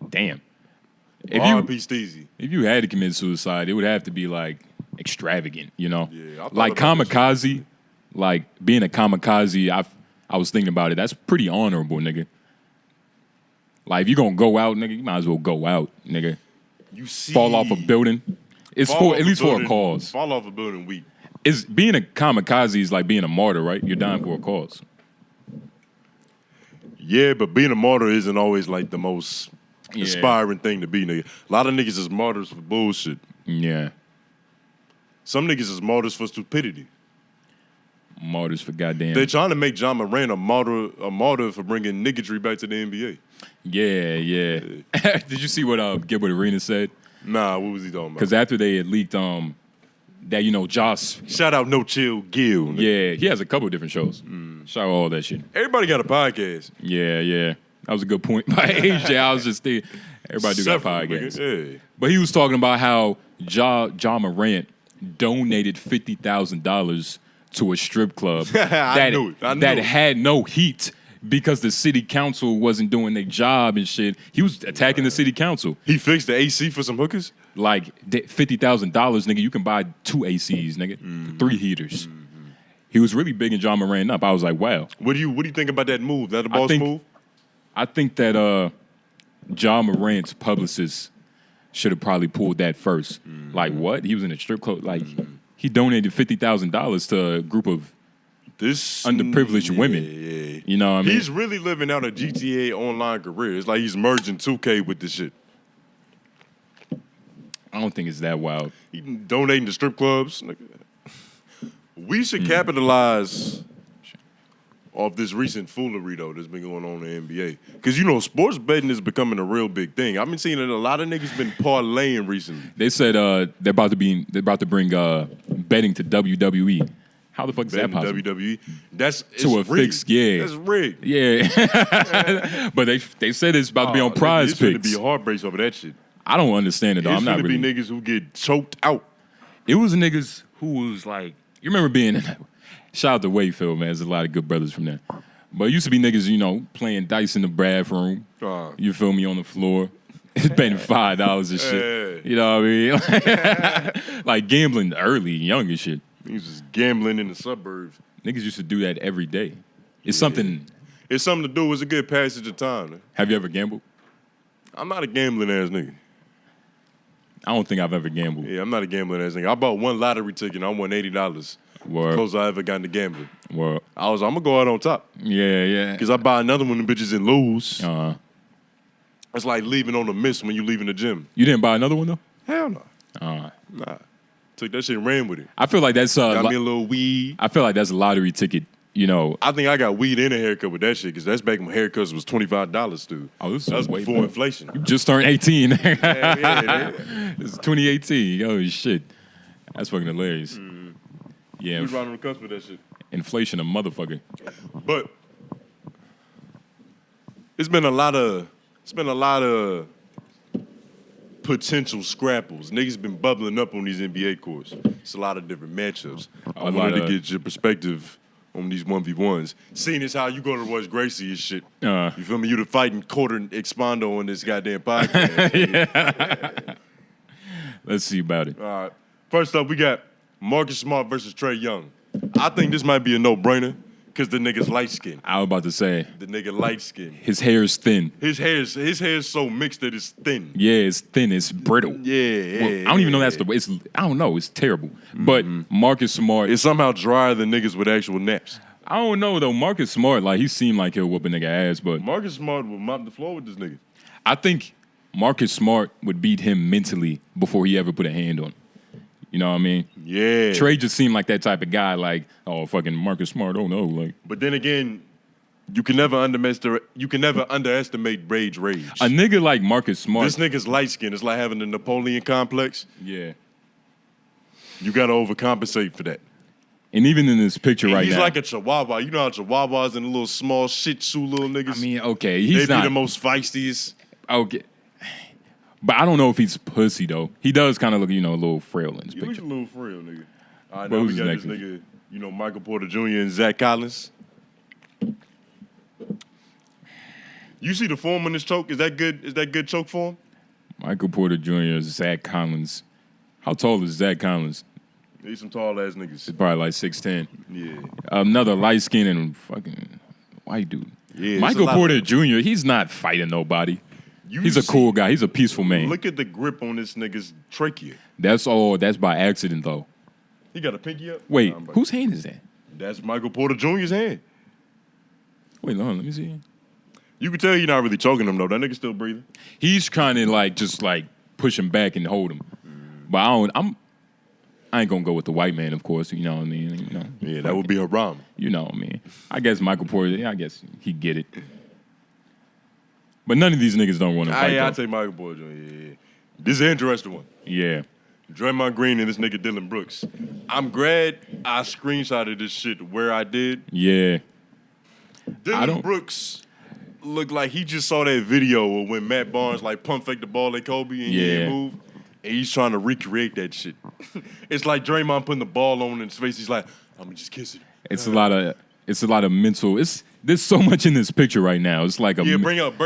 Damn. R.I.P. Steezy. If you had to commit suicide, it would have to be like extravagant, you know? Yeah, like kamikaze, like being a kamikaze, I was thinking about it. That's pretty honorable, nigga. Like, if you're going to go out, nigga, you might as well go out, nigga. You see, fall off a building. It's for at least for a cause. Fall off a building weak. Being a kamikaze is like being a martyr, right? You're dying for a cause. Yeah, but being a martyr isn't always like the most inspiring thing to be, nigga. A lot of niggas is martyrs for bullshit. Yeah. Some niggas is martyrs for stupidity. Martyrs for goddamn. They're trying to make John Moran a martyr for bringing niggatry back to the NBA. Yeah. Did you see what Gilbert Arenas said? Nah, what was he talking about? Because after they had leaked that, Joss. Shout out No Chill Gil. Nigga. Yeah, he has a couple of different shows. Shout out all that shit. Everybody got a podcast. Yeah. That was a good point by AJ. I was just thinking, everybody got podcasts. Yeah. But he was talking about how John Morant donated $50,000 to a strip club I knew that it. had no heat because the city council wasn't doing their job and shit. He was attacking the city council. He fixed the AC for some hookers? Like $50,000, nigga, you can buy 2 ACs, nigga, 3 heaters. He was really bigging John Moran up. I was like, wow. What do you think about that move? That a boss move? I think that John Morant's publicist should have probably pulled that first. Like, what? He was in a strip club. Like, he donated $50,000 to a group of underprivileged women. Yeah. You know what I mean? He's really living out a GTA online career. It's like he's merging 2K with this shit. I don't think it's that wild. He donating to strip clubs. We should capitalize off this recent foolery, though, that's been going on in the NBA. Because, sports betting is becoming a real big thing. I've been seeing that a lot of niggas been parlaying recently. They said they're about to bring betting to WWE. How the fuck is that possible? WWE. That's to a rigged. fixed, yeah. That's rigged. Yeah. But they said it's about to be on Prize Picks. It's going to be a heart brace over that shit. I don't understand it, though. It's I'm not really. be niggas who get choked out. It was niggas who was like, you remember being, shout out to Wayfield, man. There's a lot of good brothers from there. But it used to be niggas, playing dice in the bathroom. You feel me, on the floor. Betting $5 and shit. You know what I mean? Like gambling early, young and shit. Niggas just gambling in the suburbs. Niggas used to do that every day. It's something. It's something to do. It's a good passage of time. Man. Have you ever gambled? I'm not a gambling ass nigga. I don't think I've ever gambled. Yeah, I'm not a gambling ass nigga. I bought one lottery ticket and I won $80. Word. Close I ever got into gambling. Word. I'm going to go out on top. Yeah. Because I buy another one of them bitches and lose. Uh-huh. It's like leaving on a miss when you leaving the gym. You didn't buy another one, though? Hell no. Nah. Took that shit and ran with it. I feel like that's got me a little weed. I feel like that's a lottery ticket, I think I got weed and a haircut with that shit because that's back when haircuts was $25, dude. Oh, this was way before inflation. You just turned 18. Yeah. This is 2018. Oh, shit. That's fucking hilarious. Yeah. We right on the cusp of that shit. Inflation, a motherfucker. But it's been a lot of potential scrapples. Niggas been bubbling up on these NBA courts. It's a lot of different matchups. I wanted to get your perspective on these 1v1s. Seeing as how you go to Royce Gracie and shit. You feel me? You the fighting quarter expondo on this goddamn podcast. Let's see about it. All right. First up, we got Marcus Smart versus Trae Young. I think this might be a no-brainer because the nigga's light-skinned. I was about to say. The nigga light-skinned. His hair is thin. His hair is so mixed that it's thin. Yeah, it's thin. It's brittle. Yeah. Well, I don't even know that's the way. I don't know. It's terrible. But Marcus Smart. It's somehow drier than niggas with actual naps. I don't know, though. Marcus Smart, like, he seemed like he'll whoop a nigga ass, but. Marcus Smart will mop the floor with this nigga. I think Marcus Smart would beat him mentally before he ever put a hand on him. You know what I mean? Yeah. Trae just seemed like that type of guy, like, oh, fucking Marcus Smart, oh no. Like. But then again, you can never underestimate rage. A nigga like Marcus Smart. This nigga's light skin. It's like having the Napoleon complex. Yeah. You got to overcompensate for that. And even in this picture right now. He's like a chihuahua. You know how chihuahuas and the little small shih tzu little niggas? I mean, okay. They be the most feistiest. Okay. But I don't know if he's pussy, though. He does kind of look, a little frail in this picture. He's a little frail, nigga. All right, but now we got this nigga, Michael Porter Jr. and Zach Collins. You see the form on this choke? Is that good? Is that good choke form? Michael Porter Jr., Zach Collins. How tall is Zach Collins? He's some tall ass niggas. He's probably like 6'10". Yeah. Another light skin and fucking white dude. Yeah. Michael Porter Jr., he's not fighting nobody. He's a cool guy. He's a peaceful man. Look at the grip on this nigga's trachea. That's by accident, though. He got a pinky up? Wait, whose hand is that? That's Michael Porter Jr.'s hand. Wait, hold on, let me see. You can tell you're not really choking him though. That nigga still breathing. He's trying to like just like push him back and hold him. But I ain't gonna go with the white man, of course. You know what I mean? You know. Yeah, that would be haram. You know what I mean? I guess Michael Porter. I guess he get it. But none of these niggas don't want to fight. Yeah, I take Michael Porter. Yeah. This is an interesting one. Yeah. Draymond Green and this nigga Dylan Brooks. I'm glad I screenshotted this shit where I did. Yeah. Dylan Brooks looked like he just saw that video of when Matt Barnes like pump fake the ball at Kobe and he didn't move. And he's trying to recreate that shit. It's like Draymond putting the ball on in his face. He's like, I'm gonna just kiss it. It's a lot of mental. There's so much in this picture right now. It's like break up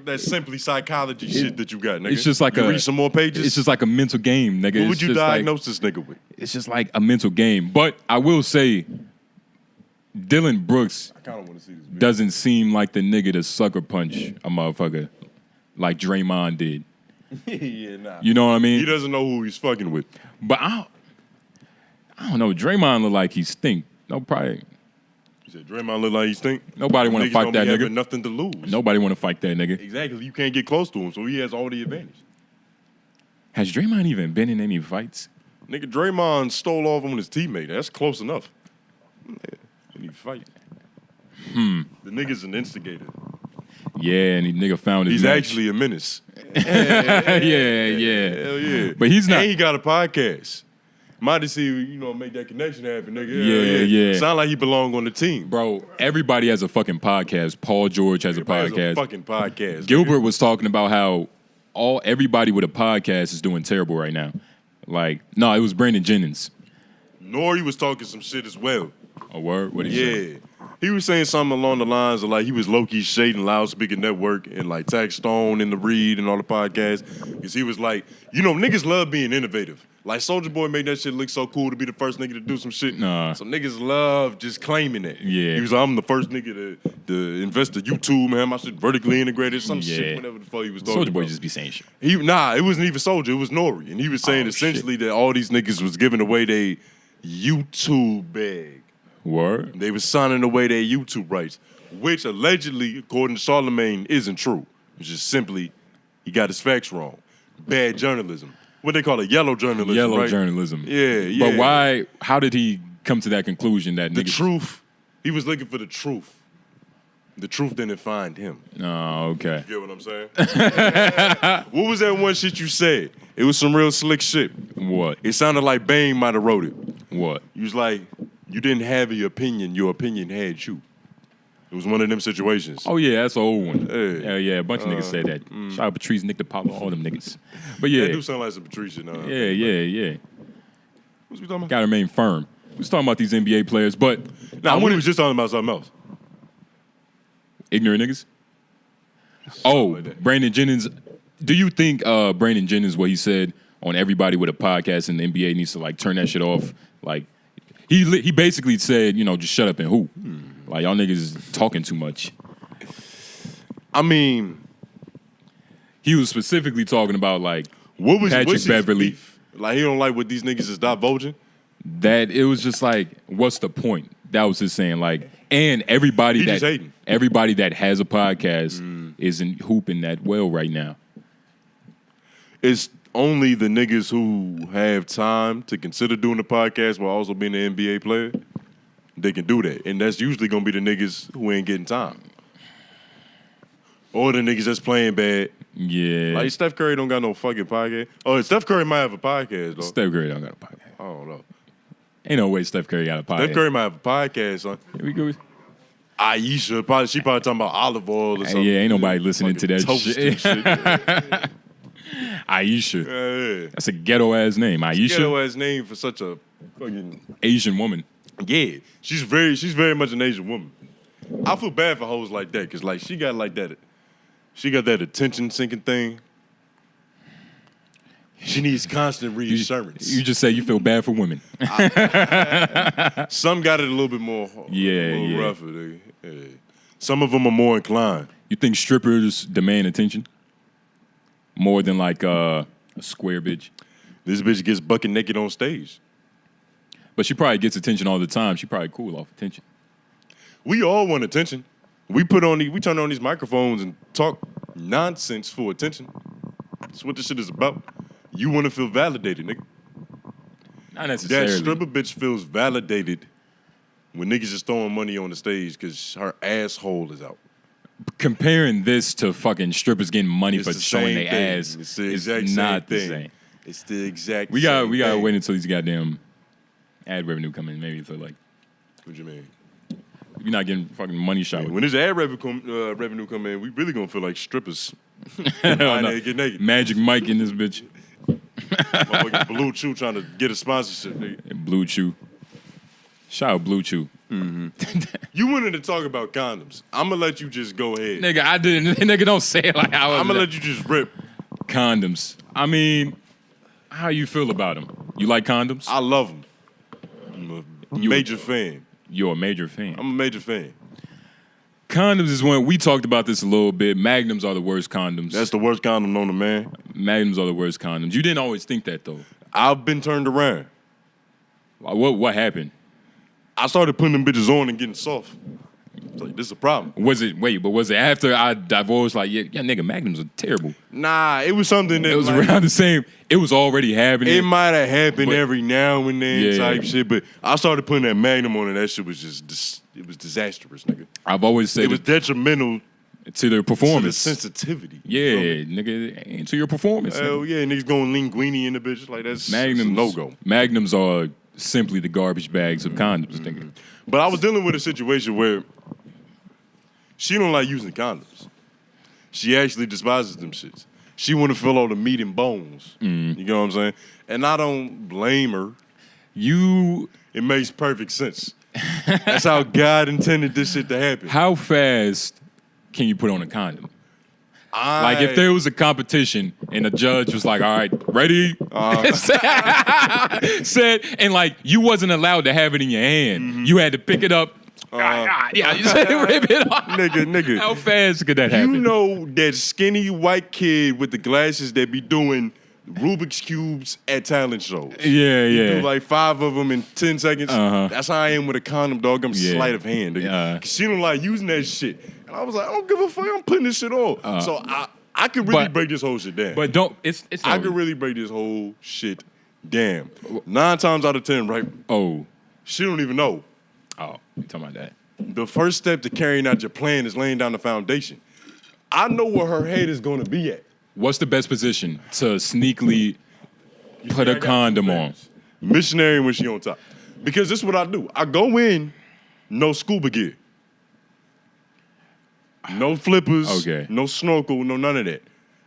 that simply psychology shit that you got, nigga. It's just like read some more pages. It's just like a mental game, nigga. What would you diagnose this nigga with? It's just like a mental game. But I will say, Dylan Brooks I kind of want to see this video. Doesn't seem like the nigga to sucker punch a motherfucker like Draymond did. Yeah, nah. You know what I mean? He doesn't know who he's fucking with. But I don't know. Draymond look like he stink. No, probably. You said Draymond look like he stink? Nobody want to fight that nigga. Nothing to lose. Nobody want to fight that nigga. Exactly. You can't get close to him, so he has all the advantage. Has Draymond even been in any fights? Nigga, Draymond stole off on his teammate. That's close enough. When he fight. The nigga's an instigator. Yeah, and the nigga found his He's match. actually a menace. Yeah. Hell yeah. But he's not. And he got a podcast. Might have see, make that connection happen, nigga. Yeah. Sound like he belong on the team. Bro, everybody has a fucking podcast. Paul George has Everybody a podcast. Has a fucking podcast. Gilbert was talking about how everybody with a podcast is doing terrible right now. Like, no, it was Brandon Jennings. Nori was talking some shit as well. A word? What did he say? He was saying something along the lines of like he was low-key shading Loudspeaker Network and like Tax Stone and The Read and all the podcasts. Because he was like, niggas love being innovative. Like Soulja Boy made that shit look so cool to be the first nigga to do some shit. Nah. So niggas love just claiming it. Yeah. He was like, I'm the first nigga to invest in YouTube, man. My shit vertically integrated. Some shit, whatever the fuck he was talking about. Soulja Boy just be saying shit. It wasn't even Soulja. It was Nori. And he was saying essentially that all these niggas was giving away their YouTube bag. Word? They was signing away their YouTube rights, which allegedly, according to 𝙬𝔦𝔐𝔃, isn't true. It's just simply he got his facts wrong. Bad journalism. What they call it, yellow journalism. Yellow journalism. Yeah. But why? How did he come to that conclusion that the truth? He was looking for the truth. The truth didn't find him. Oh, okay. You get what I'm saying? What was that one shit you said? It was some real slick shit. What? It sounded like Bane might have wrote it. What? You was like, you didn't have your opinion had you. It was one of them situations. Oh, yeah, that's an old one. Hey. Hell yeah, a bunch of niggas said that. Shout out Patrice, Nick DePaulo, all them niggas. But yeah. That do sound like some Patricia now. Yeah. What's we talking about? Gotta remain firm. We was talking about these NBA players, but we was just talking about something else. Ignorant niggas? Like Brandon Jennings. Do you think Brandon Jennings, what he said on everybody with a podcast in the NBA needs to like turn that shit off? Like, he basically said, just shut up and hoop. Like, y'all niggas is talking too much. I mean, he was specifically talking about like what was Patrick Beverly. Beef? Like, he don't like what these niggas is divulging. That it was just like, what's the point? That was his saying. Like, and everybody that has a podcast isn't hooping that well right now. It's only the niggas who have time to consider doing the podcast while also being an NBA player. They can do that. And that's usually going to be the niggas who ain't getting time. Or the niggas that's playing bad. Yeah. Like Steph Curry don't got no fucking podcast. Oh, Steph Curry might have a podcast, though. Steph Curry don't got a podcast. I don't know. Ain't no way Steph Curry got a podcast. Steph Curry might have a podcast, son. Here we go. Aisha, she probably talking about olive oil or something. Yeah, ain't nobody listening to that shit. Yeah. Aisha. Yeah. That's a ghetto-ass name. Aisha. Ghetto-ass name for such a fucking Asian woman. Yeah. She's very much an Asian woman. I feel bad for hoes like that, because like she got that attention-seeking thing. She needs constant reassurance. You just say you feel bad for women. Some got it a little bit more rougher. Yeah. Some of them are more inclined. You think strippers demand attention? More than like a square bitch? This bitch gets bucket naked on stage. But she probably gets attention all the time. She probably cool off attention. We all want attention. We turn on these microphones and talk nonsense for attention. That's what this shit is about. You want to feel validated, nigga. Not necessarily. That stripper bitch feels validated when niggas just throwing money on the stage because her asshole is out. Comparing this to fucking strippers getting money for showing their ass is not the same. It's the exact we same We gotta thing. wait until these goddamn ad revenue come in. Maybe for like. What you mean? You're not getting fucking money shot. When this ad revenue come in, we really gonna feel like strippers. No. Get naked. Magic Mike in this bitch. Motherfucking Blue Chew trying to get a sponsorship, nigga. Blue Chew. Shout out Blue Chew. You wanted to talk about condoms. I'm gonna let you just go ahead. Nigga, I didn't. Nigga, don't say it like I was. I'm gonna let you just rip. Condoms. I mean, how you feel about them? You like condoms? I love them. I'm a major fan. You're a major fan. I'm a major fan. Condoms is when we talked about this a little bit. Magnums are the worst condoms. That's the worst condom known to man. Magnums are the worst condoms. You didn't always think that though. I've been turned around. What happened? I started putting them bitches on and getting soft. It's like, this is a problem. Was it after I divulged like, yeah, nigga, Magnums are terrible? Nah, it was something that It was around the same. It was already happening. It might have happened every now and then Yeah. type shit, but I started putting that Magnum on and that shit was just, it was disastrous, nigga. I've always said it was detrimental to their performance. to the sensitivity. Yeah, nigga, and to your performance. Hell yeah, niggas going linguini in the bitch. Like, that's Magnums, no-go. Magnums are simply the garbage bags of condoms, nigga. But I was dealing with a situation where she don't like using condoms. She actually despises them shits. She want to feel all the meat and bones. You know what I'm saying? And I don't blame her. It makes perfect sense. That's how God intended this shit to happen. How fast can you put on a condom? Like if there was a competition and a judge was like, all right, ready? Said, and like you wasn't allowed to have it in your hand. You had to pick it up. You said rip it off. Nigga. How fast could that happen? You know that skinny white kid with the glasses that be doing Rubik's Cubes at talent shows. Yeah. Do like 5 of them in 10 seconds. That's how I am with a condom, dog. I'm sleight of hand. Cause she don't like using that shit. And I was like, I don't give a fuck. I'm putting this shit on. So I could really break this whole shit down. But don't. I could really break this whole shit down. 9 times out of 10, right? Oh. She don't even know. Oh, you talking about that? The first step to carrying out your plan is laying down the foundation. I know where her head is going to be at. What's the best position to sneakily put a condom on? Missionary when she on top. Because this is what I do. I go in, no scuba gear. No flippers, no snorkel, no none of that.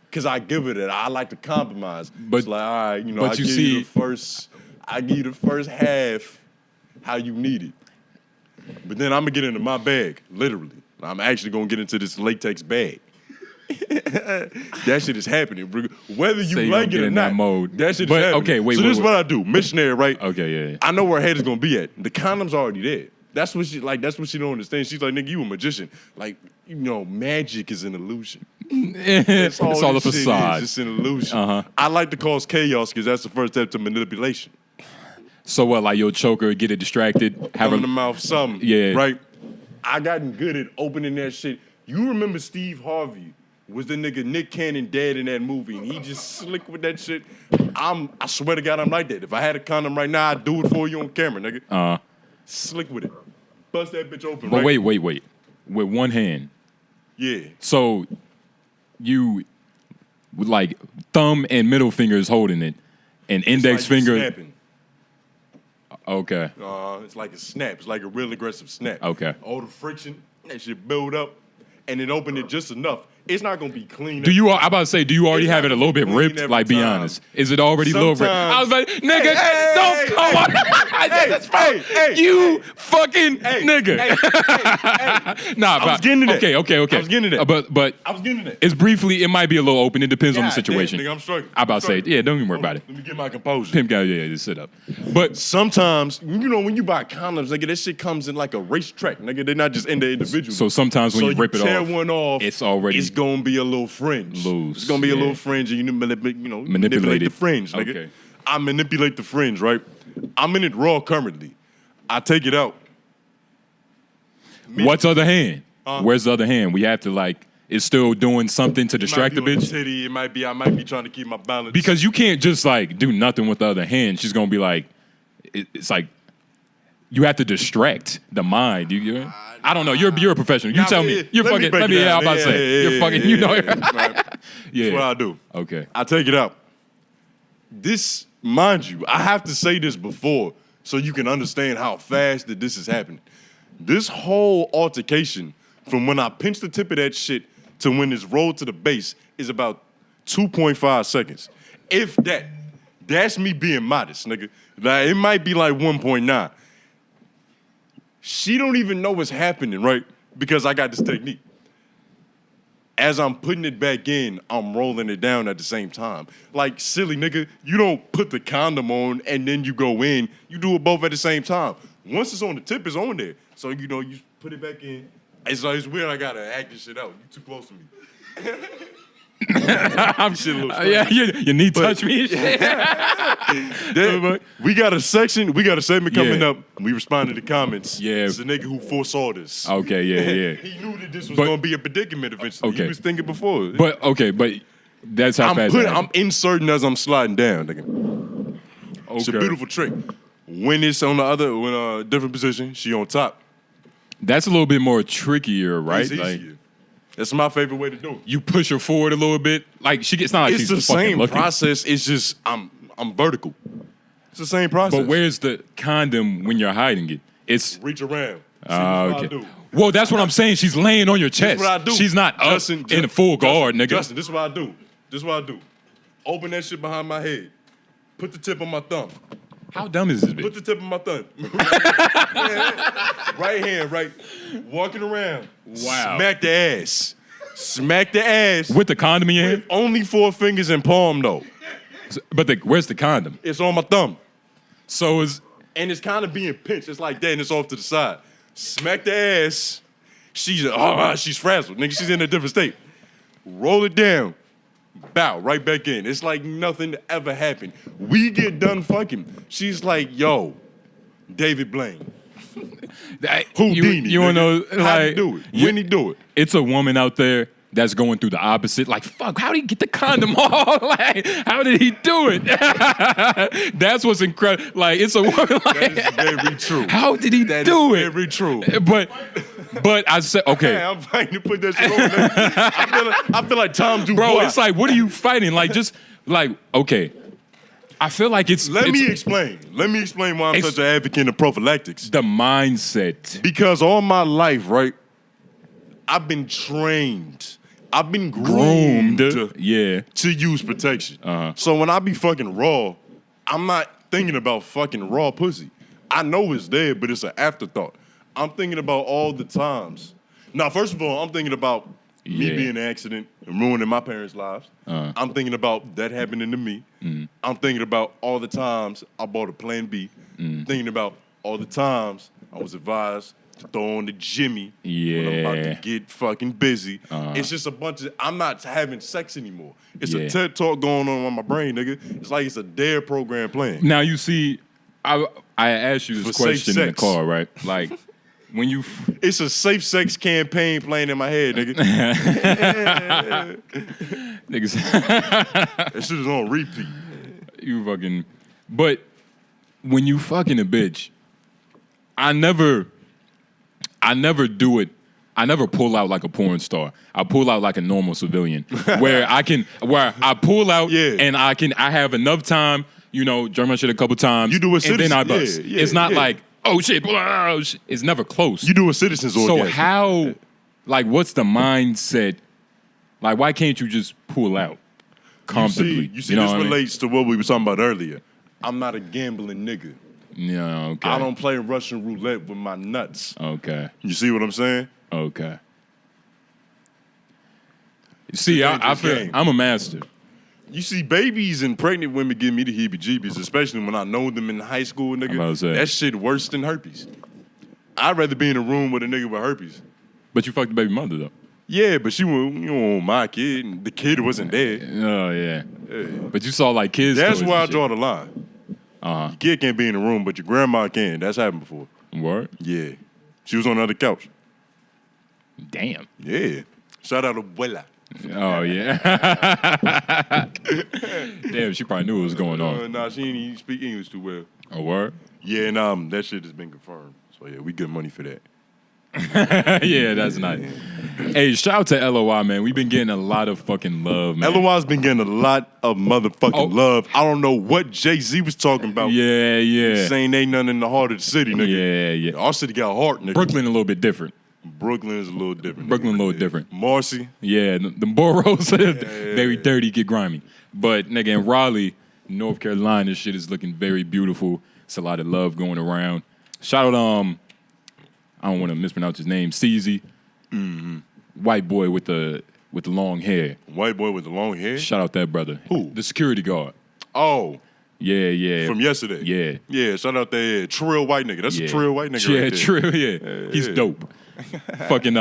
Because I give it that. I like to compromise. But it's like, all right, I give you the first half how you need it. But then I'm going to get into my bag, literally. I'm actually going to get into this latex bag. That shit is happening. Whether you like it or not, that shit is happening. Okay, wait, so this is what I do. Missionary, right? Okay, yeah. I know where her head is going to be at. The condom's already there. That's what she don't understand. She's like, nigga, you a magician. Like, magic is an illusion. It's all a facade. It's an illusion. I like to cause chaos because that's the first step to manipulation. So what, like you'll choke her, get it distracted, have her in the mouth, something. Yeah. Right? I gotten good at opening that shit. You remember Steve Harvey was the nigga Nick Cannon dad in that movie, and he just slick with that shit. I swear to God, I'm like that. If I had a condom right now, I'd do it for you on camera, nigga. Slick with it. Bust that bitch open, but right? Wait. With one hand. Yeah. So you, with like thumb and middle fingers holding it, and index finger. Snapping. Okay. It's like a snap. It's like a real aggressive snap. Okay. All the friction, that shit build up, and then open it just enough. It's not gonna be clean. I'm about to say, do you already have it a little bit ripped? Like, be honest. Is it already a little ripped? I was like, nigga, don't come on. You fucking nigga. Nah, I was getting to that. Okay. I was getting to that. But I was getting to that. It's briefly, it might be a little open. It depends on the situation. Damn, nigga, I'm struggling. I'm about to say, yeah, don't even worry about it. Let me get my composure. Pimp guy, yeah, just sit up. But sometimes, when you buy condoms, nigga, that shit comes in like a racetrack, nigga. They're not just in the individual. So sometimes when you rip it tear off, one off, it's gonna be a little fringe. Loose. It's gonna be a little fringe, and you manipulate the fringe, nigga. Okay. I manipulate the fringe, right? I'm in it raw currently. I take it out. What's other hand? Where's the other hand? We have to like, it's still doing something to distract the bitch. Titty. It might be. I might be trying to keep my balance. Because you can't just like do nothing with the other hand. She's gonna be like, it's like you have to distract the mind. I don't know. You're a professional. You tell me. You're fucking. Let me. I'm about to say. You're fucking. You know. Yeah. That's what I do. Okay. I take it out. This, mind you, I have to say this before so you can understand how fast that this is happening. This whole altercation, from when I pinch the tip of that shit to when it's rolled to the base, is about 2.5 seconds. If that. That's me being modest, nigga. Like, it might be like 1.9. She don't even know what's happening, right? Because I got this technique. As I'm putting it back in, I'm rolling it down at the same time. Like, silly nigga, you don't put the condom on and then you go in. You do it both at the same time. Once it's on the tip, it's on there. So, you know, you put it back in. It's weird I gotta act this shit out. You too close to me. I'm shit a little strange. You need to touch me. We got a segment coming up. We respond to the comments. Yeah. It's a nigga who foresaw this. Okay, yeah. He knew that this was going to be a predicament eventually. Okay. He was thinking before. But that's how fast I'm inserting as I'm sliding down, nigga. Okay. It's a beautiful trick. When it's on a different position, she on top. That's a little bit more trickier, right? It's easier. That's my favorite way to do it. You push her forward a little bit. Like it's not like it's she's the fucking same looking. process. It's just I'm vertical. It's the same process. But where's the condom when you're hiding it? It's reach around. See okay. what I do. Well, that's what I'm saying. She's laying on your chest. This what I do. She's not up in full guard, nigga. Justin, this is what I do. Open that shit behind my head. Put the tip on my thumb. How dumb is this bitch? Put the tip on my thumb. Right hand, right. Walking around. Wow. Smack the ass. Smack the ass. With the condom in your hand? Only 4 fingers and palm, though. But where's the condom? It's on my thumb. So and it's kind of being pinched. It's like that, and it's off to the side. Smack the ass. She's frazzled. Nigga, she's in a different state. Roll it down. Bow right back in. It's like nothing ever happened. We get done fucking. She's like, yo, David Blaine. Houdini. You wanna know how he do it? When he do it? It's a woman out there that's going through the opposite. Like, fuck, how did he get the condom off? Like, how did he do it? That's what's incredible. Like, it's a woman like... That is very true. How did he do it? Very true. But I said, okay. Man, I'm fighting to put that shit over there. I feel like Tom Dubois. Bro, it's like, what are you fighting? Like, just, like, okay. I feel like Let me explain why I'm such an advocate of prophylactics. The mindset. Because all my life, right, I've been trained. I've been groomed to use protection. So when I be fucking raw, I'm not thinking about fucking raw pussy. I know it's there, but it's an afterthought. I'm thinking about all the times. Now, first of all, I'm thinking about me being an accident and ruining my parents' lives. I'm thinking about that happening to me. I'm thinking about all the times I bought a Plan B. Thinking about all the times I was advised to throw on the Jimmy when I'm about to get fucking busy. It's just a bunch of, I'm not having sex anymore. It's a TED Talk going on my brain, nigga. It's like it's a DARE program playing. Now, you see, I asked you this question in the car, right? Like, when you... It's a safe sex campaign playing in my head, nigga. Niggas. That shit is on repeat. You fucking... But when you fucking a bitch, I never do it. I never pull out like a porn star. I pull out like a normal civilian, where I pull out and I have enough time, you know, drum my shit a couple times. You do a citizen, and then I bust. It's not like, oh shit, it's never close. You do a citizen's orgasm. So how, like, what's the mindset? Like, why can't you just pull out comfortably? You see this relates to what we were talking about earlier. I'm not a gambling nigga. Yeah, okay. I don't play Russian roulette with my nuts. Okay. You see what I'm saying? Okay. See, I feel I'm a master. You see, babies and pregnant women give me the heebie-jeebies, especially when I know them in high school, nigga. That shit worse than herpes. I'd rather be in a room with a nigga with herpes. But you fucked the baby mother, though. Yeah, but she was, my kid, and the kid wasn't there. Oh, yeah. But you saw, like, kids. That's where I draw the line. Your kid can't be in the room, but your grandma can. That's happened before. What? Yeah. She was on the other couch. Damn. Yeah. Shout out to Abuela. Oh, yeah. Damn, she probably knew what was going on. Nah, she ain't even speak English too well. A word? Yeah, and that shit has been confirmed. So, yeah, we get money for that. Yeah, that's nice. Hey, shout out to LOI, man. We've been getting a lot of fucking love, man. LOI's been getting a lot of motherfucking love. I don't know what Jay-Z was talking about. Yeah. Saying ain't nothing in the heart of the city, nigga. Yeah. Our city got heart, nigga. Brooklyn a little bit different. Brooklyn is a little different. Brooklyn a little different. Marcy. Yeah, the boroughs, very dirty, get grimy. But, nigga, in Raleigh, North Carolina, shit is looking very beautiful. It's a lot of love going around. Shout out, I don't want to mispronounce his name, 𝙬𝚠𝚃. White boy with the long hair. White boy with the long hair? Shout out that brother. Who? The security guard. Oh. Yeah. From yesterday? Yeah. Yeah, shout out that trill white nigga. That's a trill white nigga yeah, right there. Trill, yeah. He's dope. Fucking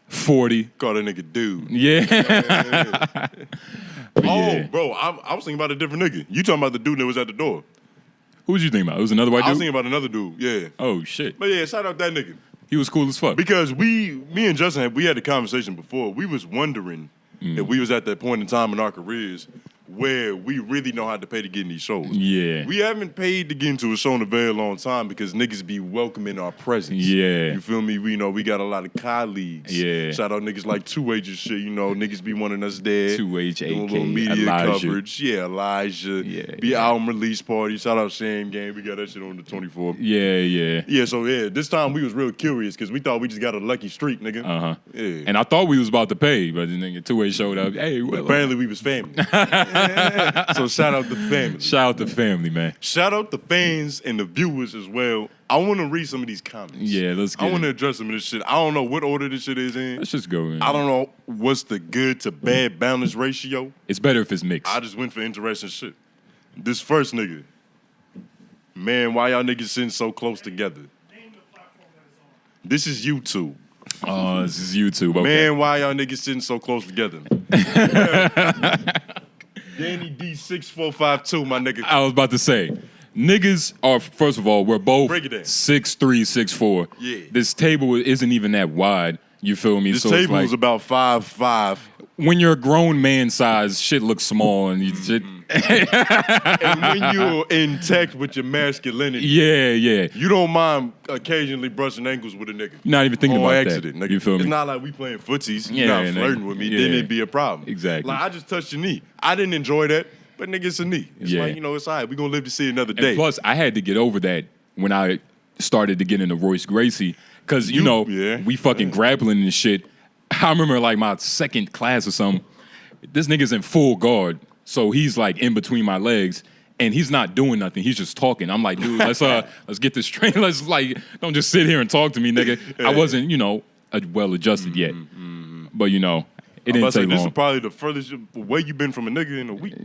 40. Call that nigga dude. Yeah. Oh, bro, I was thinking about a different nigga. You talking about the dude that was at the door. Who was you thinking about? It was another white dude? I was thinking about another dude, yeah. Oh, shit. But yeah, shout out that nigga. He was cool as fuck. Because me and Justin, we had a conversation before. We was wondering if we was at that point in time in our careers where we really know how to pay to get in these shows. Yeah. We haven't paid to get into a show in a very long time because niggas be welcoming our presence. Yeah. You feel me? We know we got a lot of colleagues. Yeah. Shout out niggas like 2H and shit, you know, niggas be wanting us there. 2H, doing a AK, little media Elijah. coverage. Yeah, Elijah. Yeah, be album release party. Shout out Shame Game. We got that shit on the 24th. Yeah. Yeah, so yeah, this time we was real curious because we thought we just got a lucky streak, nigga. Uh-huh. Yeah. And I thought we was about to pay, but the nigga 2A showed up. Hey, well, Apparently we was family. So shout out the family. Shout out to family, man. Shout out the fans and the viewers as well. I want to read some of these comments. Yeah, let's get I want to it. address some of this shit. I don't know what order this shit is in. Let's just go, man. I don't know what's the good to bad balance ratio. It's better if it's mixed. I just went for interesting shit. This first nigga. Man, why y'all niggas sitting so close together? This is YouTube. Oh, this is YouTube. Okay. Man, why y'all niggas sitting so close together? Danny D6452, my nigga. I was about to say, niggas are, first of all, we're both Break it down. 6'3", 6'4". Yeah. This table isn't even that wide. You feel me? This so table it's is like, about 5'5". when you're a grown man size, shit looks small and you shit. And when you're in tech with your masculinity, Yeah. you don't mind occasionally brushing ankles with a nigga. You're not even thinking On about accident, that. nigga. You feel me? It's not like we playing footsies. Yeah, You're not nigga. flirting with me. Yeah. Then it'd be a problem. Exactly. Like, I just touched your knee. I didn't enjoy that, but nigga, it's a knee. It's Yeah. like, you know, it's all right. We're going to live to see another And day. plus, I had to get over that when I started to get into Royce Gracie. Because, you know, we fucking grappling and shit. I remember like my second class or something. This nigga's in full guard. So he's like in between my legs. And he's not doing nothing. He's just talking. I'm like, dude, let's get this straight. Let's like, don't just sit here and talk to me, nigga. I wasn't, you know, well adjusted yet. But, you know, it didn't take This long. is probably the furthest away you've been from a nigga in a week.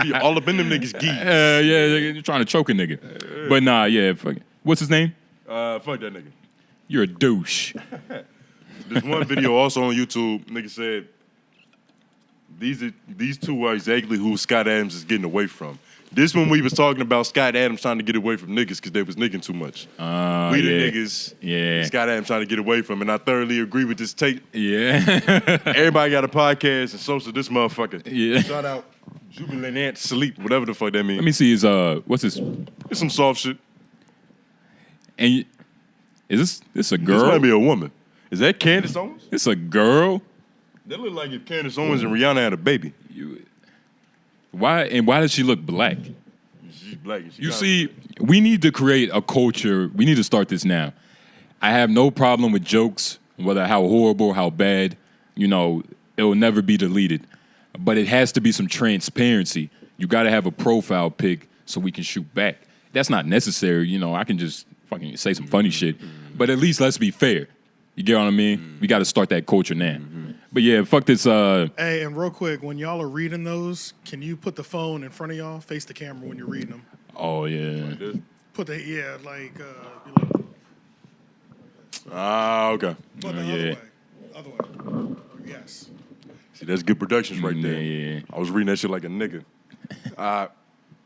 Be all up in them niggas' geese. Yeah, you're trying to choke a nigga. But nah, yeah, fuck it. What's his name? Fuck that nigga. You're a douche. There's one video also on YouTube. Nigga said, these two are exactly who Scott Adams is getting away from. This one we was talking about Scott Adams trying to get away from niggas because they was nicking too much. We the niggas. Yeah. Scott Adams trying to get away from, and I thoroughly agree with this take. Yeah. Everybody got a podcast, and so this motherfucker. Yeah. Shout out 𝙿𝙾𝚃𝚃, whatever the fuck that means. Let me see his what's his? It's some soft shit. And is this a This girl? might be a woman. Is that Candace Owens? It's a girl. That look like if Candace Owens and Rihanna had a baby. Why does she look black? She's black. And she You see, we need to create a culture. We need to start this now. I have no problem with jokes, whether how horrible, how bad. You know, it will never be deleted. But it has to be some transparency. You got to have a profile pic so we can shoot back. That's not necessary. You know, I can just fucking say some funny shit. But at least let's be fair. You get what I mean? We got to start that culture now. But yeah, fuck this. Hey, and real quick, when y'all are reading those, can you put the phone in front of y'all, face the camera when you're reading them? Oh yeah. Put the okay. Put the other way. Yes. See, that's good productions right there. Yeah. I was reading that shit like a nigga.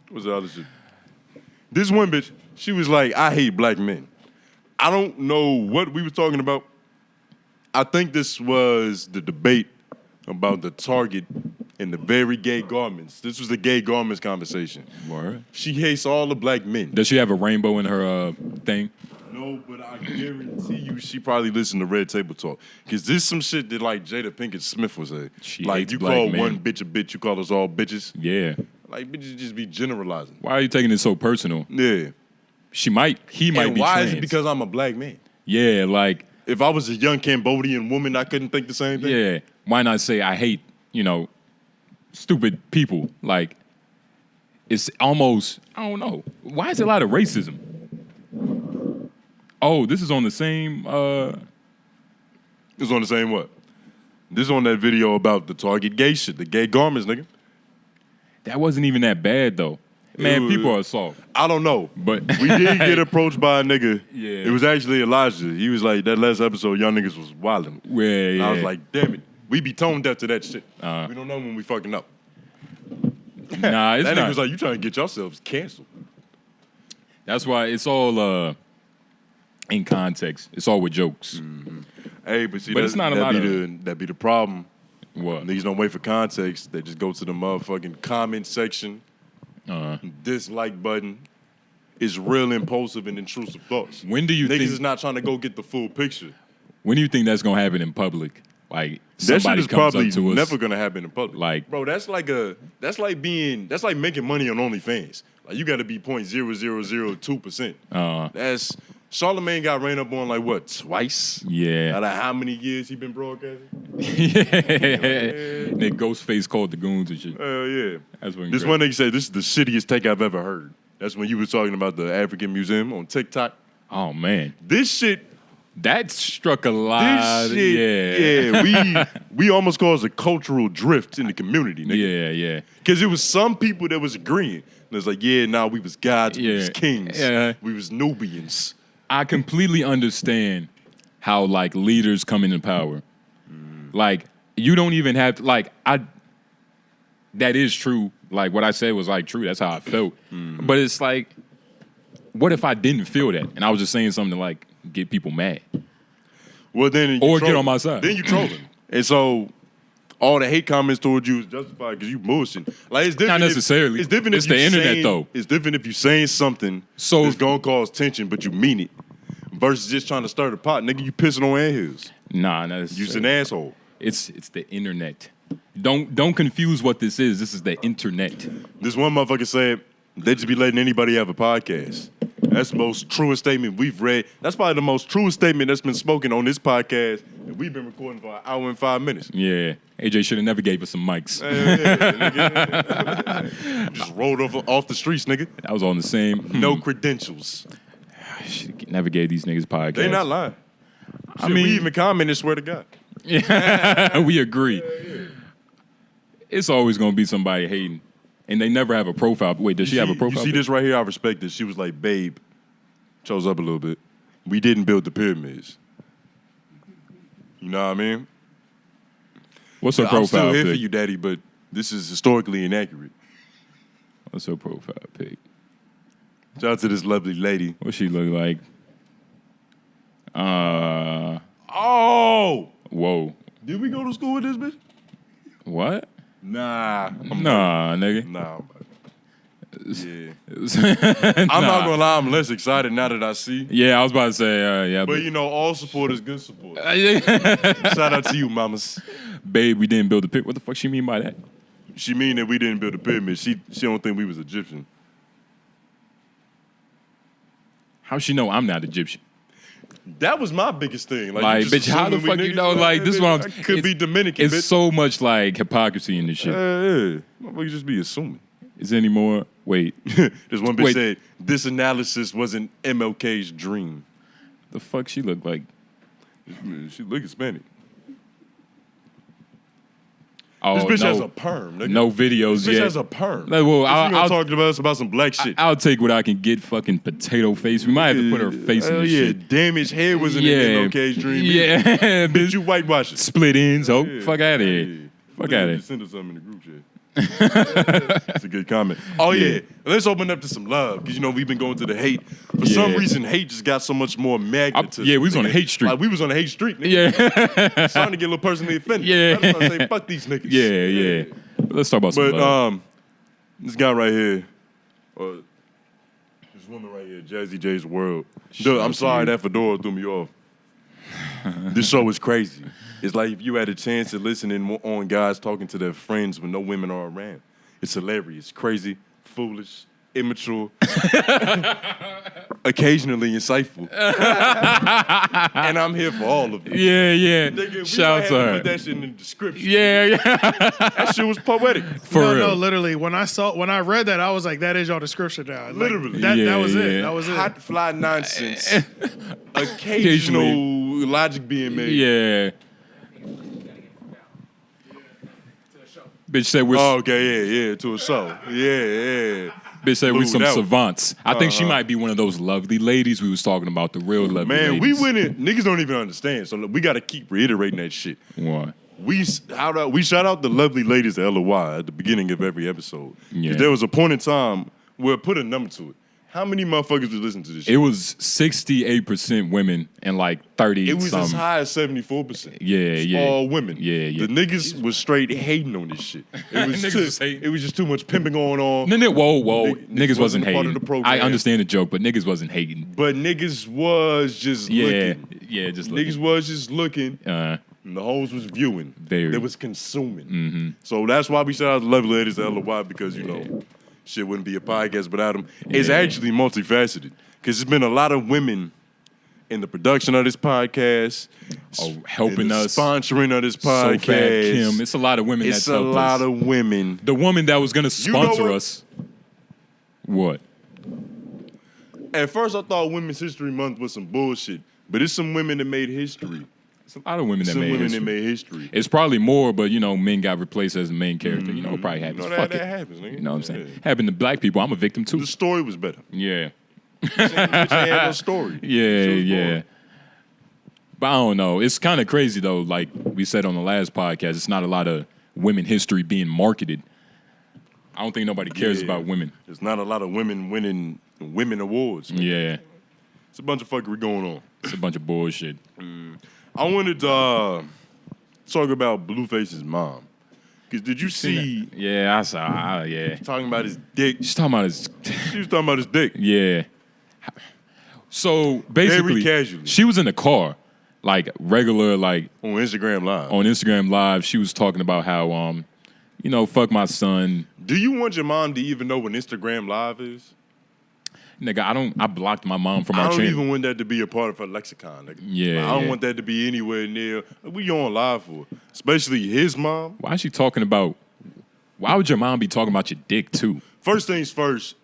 What's the other shit? This one bitch, she was like, I hate black men. I don't know what we was talking about, I think this was the debate about the Target and the very gay garments. This was the gay garments conversation. Word. She hates all the black men. Does she have a rainbow in her thing? No, but I guarantee you she probably listened to Red Table Talk. Because this some shit that like 𝙿𝙾𝚃𝚃 was saying. She like hates you black call men. one bitch a bitch, you call us all bitches. Yeah. Like bitches just be generalizing. Why are you taking it so personal? Yeah. He might And be why trans. is it because I'm a black man? Yeah, like, If I was a young Cambodian woman, I couldn't think the same thing. yeah. Why not say I hate, stupid people? Like, it's almost, I don't know. Why is there a lot of racism? Oh, this is on the same, It's on the same what? This is on that video about the Target gay shit, the gay garments, nigga. that wasn't even that bad, though. Man, people are soft. I don't know. But we did get approached by a nigga. Yeah. It was actually Elijah. He was like, that last episode, y'all niggas was wildin'. Yeah, And I was yeah. like, damn it. We be tone deaf to that shit. We don't know when we fucking up. Nah, it's That nigga not. was like, you trying to get yourselves canceled. That's why it's all in context. It's all with jokes. Hey, but see, But it's not a lot of- that be the problem. What? Niggas don't wait for context. They just go to the motherfucking comment section. Dislike button. It's real impulsive and intrusive thoughts. When do you Niggas think is not trying to go get the full picture. When do you think that's gonna happen in public? Like That shit somebody is comes probably up to us. never gonna happen in public. Like- bro, that's like making money on OnlyFans. Like you got to be 0.0002%. That's Charlamagne got ran up on like what twice? Yeah. Out of how many years he been broadcasting? That Ghostface called the goons and shit. Hell yeah. That's when This one nigga said this is the shittiest take I've ever heard. That's when you was talking about the African Museum on TikTok. Oh man, This shit. that struck a lot. This shit. Yeah. We almost caused a cultural drift in the community, nigga. Yeah. Because it was some people that was agreeing. And it's like, yeah, nah, we was gods, we was Yeah. kings, Yeah. we was Nubians. I completely understand how like leaders come into power. Like you don't even have to, like that is true. Like what I said was like true. That's how I felt. But it's like, what if I didn't feel that and I was just saying something to like get people mad? Well, then Or get on my side. Then you trolling. And so all the hate comments towards you is justified because you bullshit. Like it's different. Not necessarily. It's different. It's if you the internet, saying, though. It's different if you saying something So that's if- gonna cause tension, but you mean it, versus just trying to stir the pot. Nigga, you pissing on anthills. Nah, that's You's an asshole. It's the internet. Don't confuse what this is. This is the internet. This one motherfucker said they just be letting anybody have a podcast. That's the most truest statement we've read. That's probably the most truest statement that's been spoken on this podcast, and we've been recording for an hour and 5 minutes. Yeah, AJ should have never gave us some mics. Just rolled off the streets, nigga. That was on the same. No credentials. Should never gave these niggas podcasts. They not lying. I Shit, mean- we even commented, swear to God. We agree. It's always gonna be somebody hating, and they never have a profile. Wait, does she have a profile? You see this right here? I respect this. She was like, babe, chose up a little bit. We didn't build the pyramids. You know what I mean? What's her I'm profile still here pic? for you, daddy, but this is historically inaccurate. What's her profile pic? Shout out to this lovely lady. What she look like? Oh! Whoa. Did we go to school with this bitch? What? Nah. Nah, nigga. Nah. Yeah. I'm not gonna lie, I'm less excited now that I see. Yeah, I was about to say, yeah. But you know, all support is good support. Shout out to you, mamas. Babe, we didn't build the pic. What the fuck she mean by that? She mean that we didn't build the pyramid. She don't think we was Egyptian. How she know I'm not Egyptian? That was my biggest thing. Like, you just bitch, how the assuming we fuck you niggas? know? Like, this one, I could be Dominican, It's bitch. so much like hypocrisy in this shit. Yeah. Motherfuckers just be assuming. Is there any more? Wait, This one bitch Wait. said, this analysis wasn't MLK's dream. the fuck she look like? She look Hispanic. Oh, This bitch no, has a perm, nigga. no videos This bitch yet. has a perm. Like, well, She I'll gonna talk to us about some black shit. I'll take what I can get. Fucking potato face. We might have to put her face in Hell this yeah, shit. damaged hair wasn't in MLK's dream. Yeah, Bitch, you whitewash it. split ends. Oh, Yeah. fuck out of here. Yeah. Fuck Yeah, out of here. just send us something in the group chat. It's a good comment. Oh, yeah. Let's open up to some love. Because, we've been going to the hate. For some reason, hate just got so much more magnetism. We was on a hate streak. Like, we was on a hate streak, nigga. Yeah. Starting to get a little personally offended. Yeah. I was trying to say, fuck these niggas. Yeah. Let's talk about some love. This guy right here, this woman right here, Jazzy J's World. Dude, I'm sorry that fedora threw me off. This show is crazy. It's like if you had a chance to listen in on guys talking to their friends when no women are around. It's hilarious, crazy, foolish, immature, occasionally insightful. And I'm here for all of it. Yeah. Nigga, Shout out to her. Put that shit in the description. Yeah. That shit was poetic. For real. No, literally. When I read that, I was like, that is your description now. Like, Literally. that was it. That was it. Hot fly nonsense. Occasional logic being made. Yeah. Bitch said we're. Oh, okay, yeah, to a show. Yeah. Bitch said we're some that was- savants. I think she might be one of those lovely ladies we was talking about, the real lovely Man, ladies. we went in. Niggas don't even understand, so we got to keep reiterating that shit. What? We shout out the lovely ladies at LOI at the beginning of every episode. 'Cause Yeah. there was a point in time where put a number to it. How many motherfuckers would listen to this shit? It was 68% women and like 30 It was some. as high as 74%. Yeah. All women. Yeah. The niggas was straight hating on this shit. It was, Niggas was hating. it was just too much pimping going on. Whoa. Niggas wasn't a part of hating. the program. I understand the joke, but niggas wasn't hating. But niggas was just looking. Yeah, just looking. Niggas was just looking. Uh, And the hoes was viewing. Very. They was consuming. So that's why we shout out the lovely ladies at LOI because, shit wouldn't be a podcast without them. It's actually multifaceted because there's been a lot of women in the production of this podcast. helping in the us. Sponsoring of this podcast. So Fat Kim. It's a lot of women It's that a helped lot us. of women. The woman that was going to sponsor what? us. What? At first I thought Women's History Month was some bullshit, but it's some women that made history. It's a lot of women that Some made women history. that made history. It's probably more, but men got replaced as the main character. It probably happens. that, Fuck that it. happens, nigga. You know what I'm saying? Yeah. Happened to black people. I'm a victim too. The story was better. Yeah. Bitch ain't had no story. Yeah, She was yeah. boring. But I don't know. It's kind of crazy though. Like we said on the last podcast, it's not a lot of women history being marketed. I don't think nobody cares Yeah. about women. There's not a lot of women winning women awards. Man. Yeah, It's a bunch of fuckery going on. it's a bunch of bullshit. I wanted to talk about Blueface's mom. Because did you see Yeah, I saw. Yeah, talking about his dick? she's talking about his. She was talking about his dick. Yeah. So basically, casually. she was in the car, like regular, like On Instagram Live. on Instagram Live. She was talking about how, fuck my son. Do you want your mom to even know what Instagram Live is? Nigga, I blocked my mom from I our don't channel. even want that to be a part of her lexicon. Nigga. Yeah, I don't yeah. want that to be anywhere near. What you on live for? Especially his mom. Why is she talking about? Why would your mom be talking about your dick too? First things first,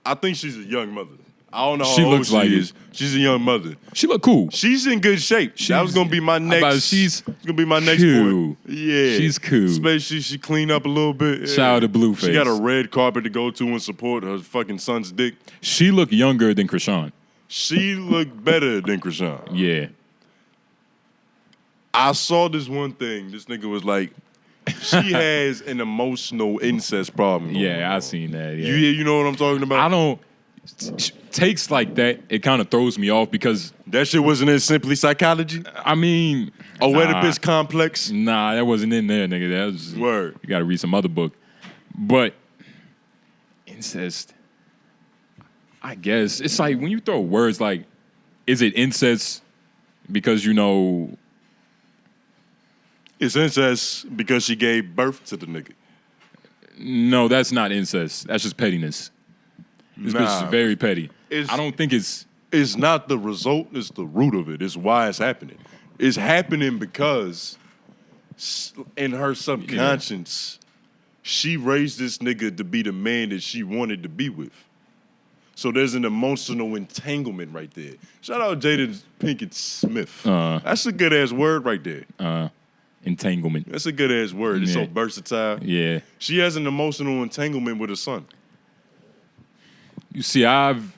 I think she's a young mother. I don't know how She old looks she like it. is. She's a young mother. She look cool. She's in good shape. That was gonna be my next. She's it's gonna be my next cool. point. Yeah, She's cool. Especially she cleaned up a little bit. Yeah. Shout out to Blueface. She got a red carpet to go to and support her fucking son's dick. She look younger than Krishan. She looked better than Krishan. Yeah. I saw this one thing. This nigga was like, she has an emotional incest problem. going Yeah, on. I seen that. Yeah. You know what I'm talking about? I don't. Takes like that, it kind of throws me off because, That shit wasn't in Simply Psychology? I mean. Oedipus Complex? Nah, that wasn't in there, nigga. That was. Word. You gotta read some other book. But incest, I guess. It's like when you throw words like, is it incest because It's incest because she gave birth to the nigga. No, that's not incest. That's just pettiness. This bitch is very petty. I don't think it's. It's not the result, it's the root of it. It's why it's happening. It's happening because in her subconscious, she raised this nigga to be the man that she wanted to be with. So there's an emotional entanglement right there. Shout out 𝙿𝙾𝚃𝚃 Smith. That's a good ass word right there. Entanglement. That's a good ass word. It's Yeah. so versatile. Yeah. She has an emotional entanglement with her son. You see, I've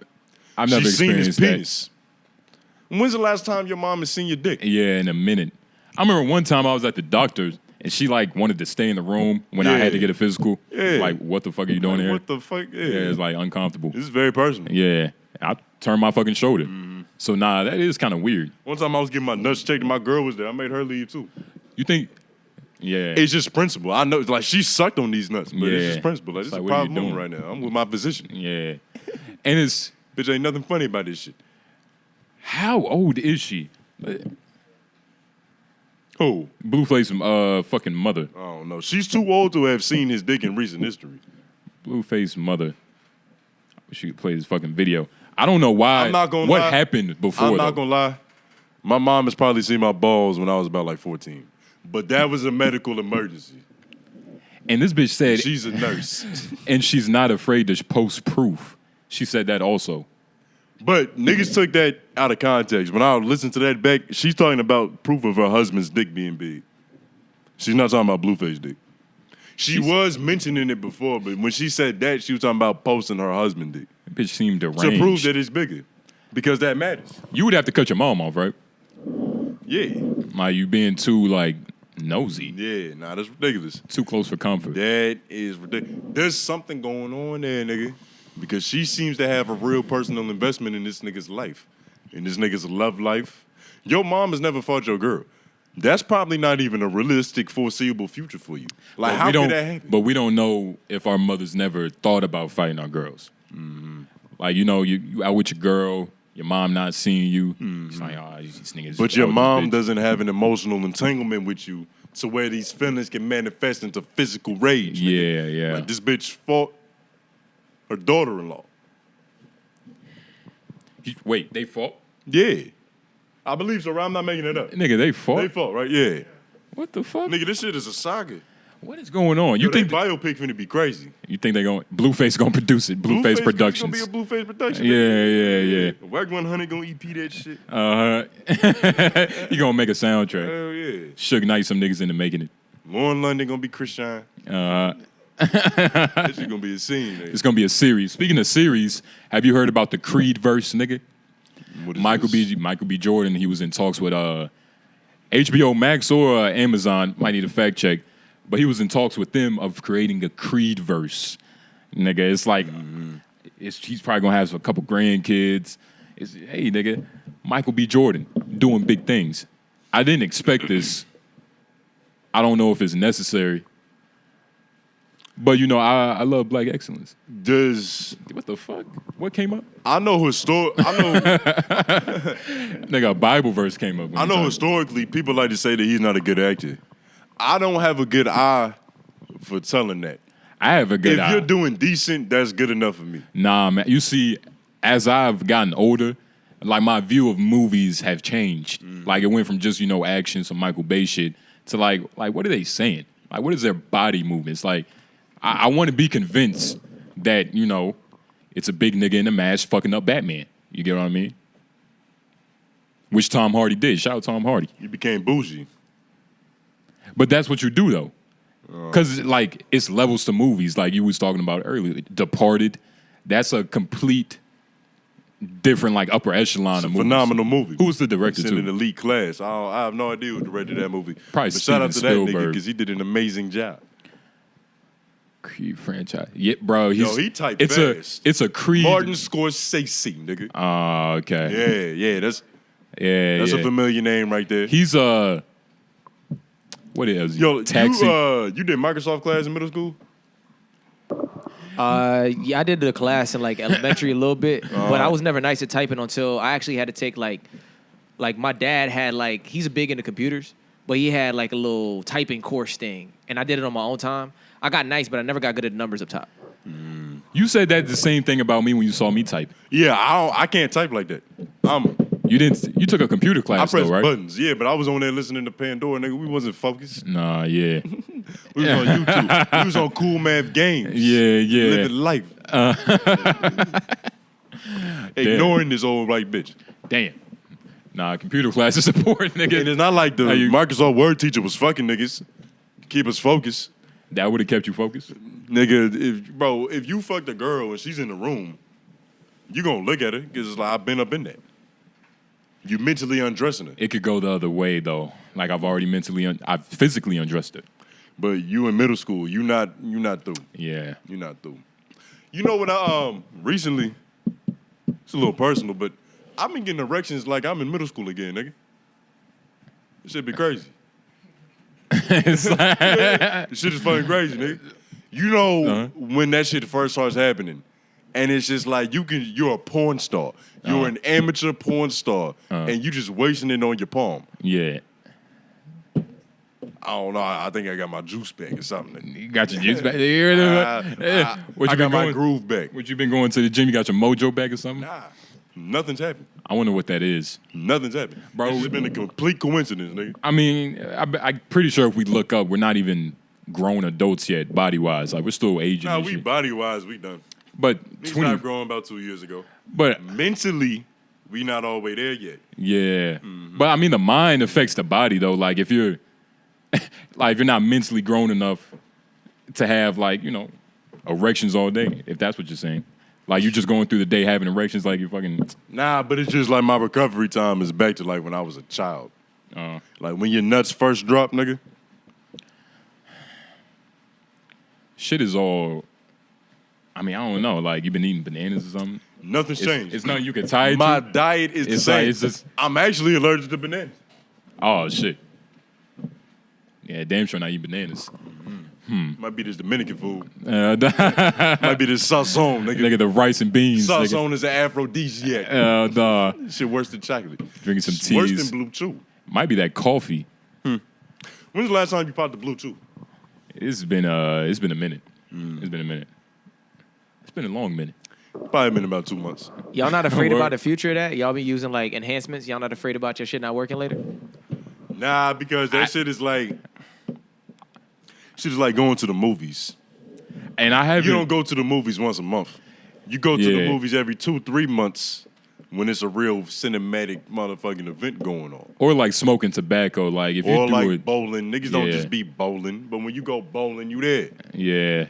never She's seen his experienced that. penis. When's the last time your mom has seen your dick? Yeah, in a minute. I remember one time I was at the doctor's And she like wanted to stay in the room when I had to get a physical. Yeah. Like, what the fuck are you doing here? What the fuck? Yeah. Yeah, it's like uncomfortable. This is very personal. Yeah. I turned my fucking shoulder. So nah, that is kind of weird. One time I was getting my nuts checked and my girl was there. I made her leave too. You think? Yeah. It's just principle. I know, like, she sucked on these nuts, but it's just principle. Like, this is a what are you problem doing? right now. I'm with my physician. Yeah. And it's Bitch, ain't nothing funny about this shit. how old is she? Who? Blueface fucking mother. I don't know. She's too old to have seen his dick in recent history. Blueface mother. She could play this fucking video. I don't know why. I'm not gonna what lie. happened before? I'm not gonna lie. My mom has probably seen my balls when I was about like 14. But that was a medical emergency. And this bitch said She's a nurse. and she's not afraid to post proof. She said that also. But niggas took that out of context. When I listened to that back, she's talking about proof of her husband's dick being big. She's not talking about Blueface dick. She was mentioning it before, but when she said that, she was talking about posting her husband dick. That bitch seemed deranged. To prove that it's bigger. Because that matters. You would have to cut your mom off, right? Yeah. Like you being too like nosy. Yeah, nah, that's ridiculous. Too close for comfort. That is ridiculous. There's something going on there, nigga. Because she seems to have a real personal investment in this nigga's life. In this nigga's love life. Your mom has never fought your girl. That's probably not even a realistic, foreseeable future for you. Like, how could that happen? But we don't know if our mothers never thought about fighting our girls. Mm-hmm. Like, you know, you out with your girl, your mom not seeing you. Mm-hmm. It's like, oh, these niggas. But your mom doesn't have an emotional entanglement with you to where these feelings can manifest into physical rage. Yeah, nigga. yeah. Like, this bitch fought her daughter-in-law. Wait, they fought? Yeah. I believe so, right? I'm not making it up. Nigga, they fought? They fought, right? Yeah. What the fuck? Nigga, this shit is a saga. What is going on? You think biopic finna be crazy? You think they going Blueface gonna produce it? Blueface Productions. It's gonna be a Blueface production. Yeah. 𝙿𝙾𝚂𝚃 gonna EP that shit. You gonna make a soundtrack? Hell yeah. 𝙿𝙾𝚃 some niggas into making it. Lauren London gonna be Chris Shine. This shit gonna be a scene. Nigga. It's gonna be a series. Speaking of series, have you heard about the Creed verse, nigga? Michael B. Jordan. He was in talks with HBO Max or Amazon. Might need a fact check, but he was in talks with them of creating a Creed verse. Nigga, it's like he's probably gonna have a couple grandkids. Hey, nigga, Michael B. Jordan doing big things. I didn't expect this. I don't know if it's necessary. But, you know, I love black excellence. What the fuck? What came up? Nigga, a Bible verse came up. I know historically people like to say that he's not a good actor. I don't have a good eye for telling that. I have a good eye. If you're doing decent, that's good enough for me. Nah, man. You see, as I've gotten older, like my view of movies have changed. Like it went from just, you know, action, some Michael Bay shit, to like what are they saying? Like, what is their body movements? Like, I want to be convinced that, you know, it's a big nigga in a mask fucking up Batman. You get what I mean? Which Tom Hardy did. Shout out Tom Hardy. You became bougie. But that's what you do, though. Because, like, it's levels to movies, like you was talking about earlier. Departed, that's a complete different, like, upper echelon of movies. Phenomenal movie. Who was the director, it's too? in an elite class. I have no idea who directed that movie. Probably but shout out to Steven that nigga, Spielberg. because he did an amazing job. Creed franchise. Yeah, bro. He typed fast. It's a Creed. Martin Scorsese, nigga. Oh, okay. Yeah. That's a a familiar name right there. He's what is he? Yo, Taxi. you did Microsoft class in middle school? Yeah, I did the class in like elementary a little bit, but I was never nice at typing until I actually had to take like my dad had like, he's big into computers, but he had like a little typing course thing, and I did it on my own time. I got nice, but I never got good at numbers up top. You said that the same thing about me when you saw me type. Yeah, I can't type like that. You took a computer class, I pressed though, right? buttons, yeah, but I was on there listening to Pandora, nigga. We wasn't focused. Nah, yeah. We was on YouTube. We was on Cool Math Games. Yeah. Living life. Ignoring this old white bitch. Damn. Nah, computer class is important, nigga. And it's not like the Microsoft Word teacher was fucking niggas. Keep us focused. That would have kept you focused? Nigga, if you fucked a girl and she's in the room, you gonna look at her because it's like, I've been up in that. You mentally undressing her. It could go the other way, though. Like I've already I've physically undressed her. But you in middle school, you not through. Yeah. You're not through. You know what I recently, it's a little personal, but I've been getting erections like I'm in middle school again, nigga. This shit be crazy. It's like this shit is fucking crazy, nigga. You know when that shit first starts happening, and it's just like you're a porn star. You're an amateur porn star, and you just wasting it on your palm. Yeah. I don't know. I think I got my juice back or something. You got your juice back? I got my groove back. What you been going to the gym? You got your mojo back or something? Nah, nothing's happened. I wonder what that is. Nothing's happened. Bro, it's been a complete coincidence, nigga. I mean, I'm pretty sure if we look up, we're not even grown adults yet, body-wise. Like, we're still aging. Nah, we body-wise, we done. But we stopped growing about 2 years ago. But mentally, we not all the way there yet. Yeah. Mm-hmm. But, I mean, the mind affects the body, though. Like, if you're not mentally grown enough to have, like, you know, erections all day, if that's what you're saying. Like, you just going through the day having erections like you fucking... Nah, but it's just like my recovery time is back to, like, when I was a child. Like, when your nuts first drop, nigga. Shit is all... I mean, I don't know. Like, you been eating bananas or something? Nothing's changed. It's nothing you can tie it to? My diet is the same. Like, it's just... I'm actually allergic to bananas. Oh, shit. Yeah, damn sure not eat bananas. Might be this Dominican food. Might be this 𝙬𝙰𝚃𝚃, nigga. Nigga, the rice and beans. 𝙬𝙰𝚃𝚃 is an aphrodisiac. Shit worse than chocolate. Drinking some teas. Worse than Blue Chew. Might be that coffee. When's the last time you popped the Blue Chew? It's been a minute. It's been a minute. It's been a long minute. Probably been about 2 months. Y'all not afraid about the future of that? Y'all be using like enhancements? Y'all not afraid about your shit not working later? Nah, because that shit is like going to the movies. And I haven't. You don't go to the movies once a month. You go to the movies every 2-3 months when it's a real cinematic motherfucking event going on. Or like smoking tobacco. Like if you do like it, bowling. Niggas don't just be bowling, but when you go bowling, you there. Yeah.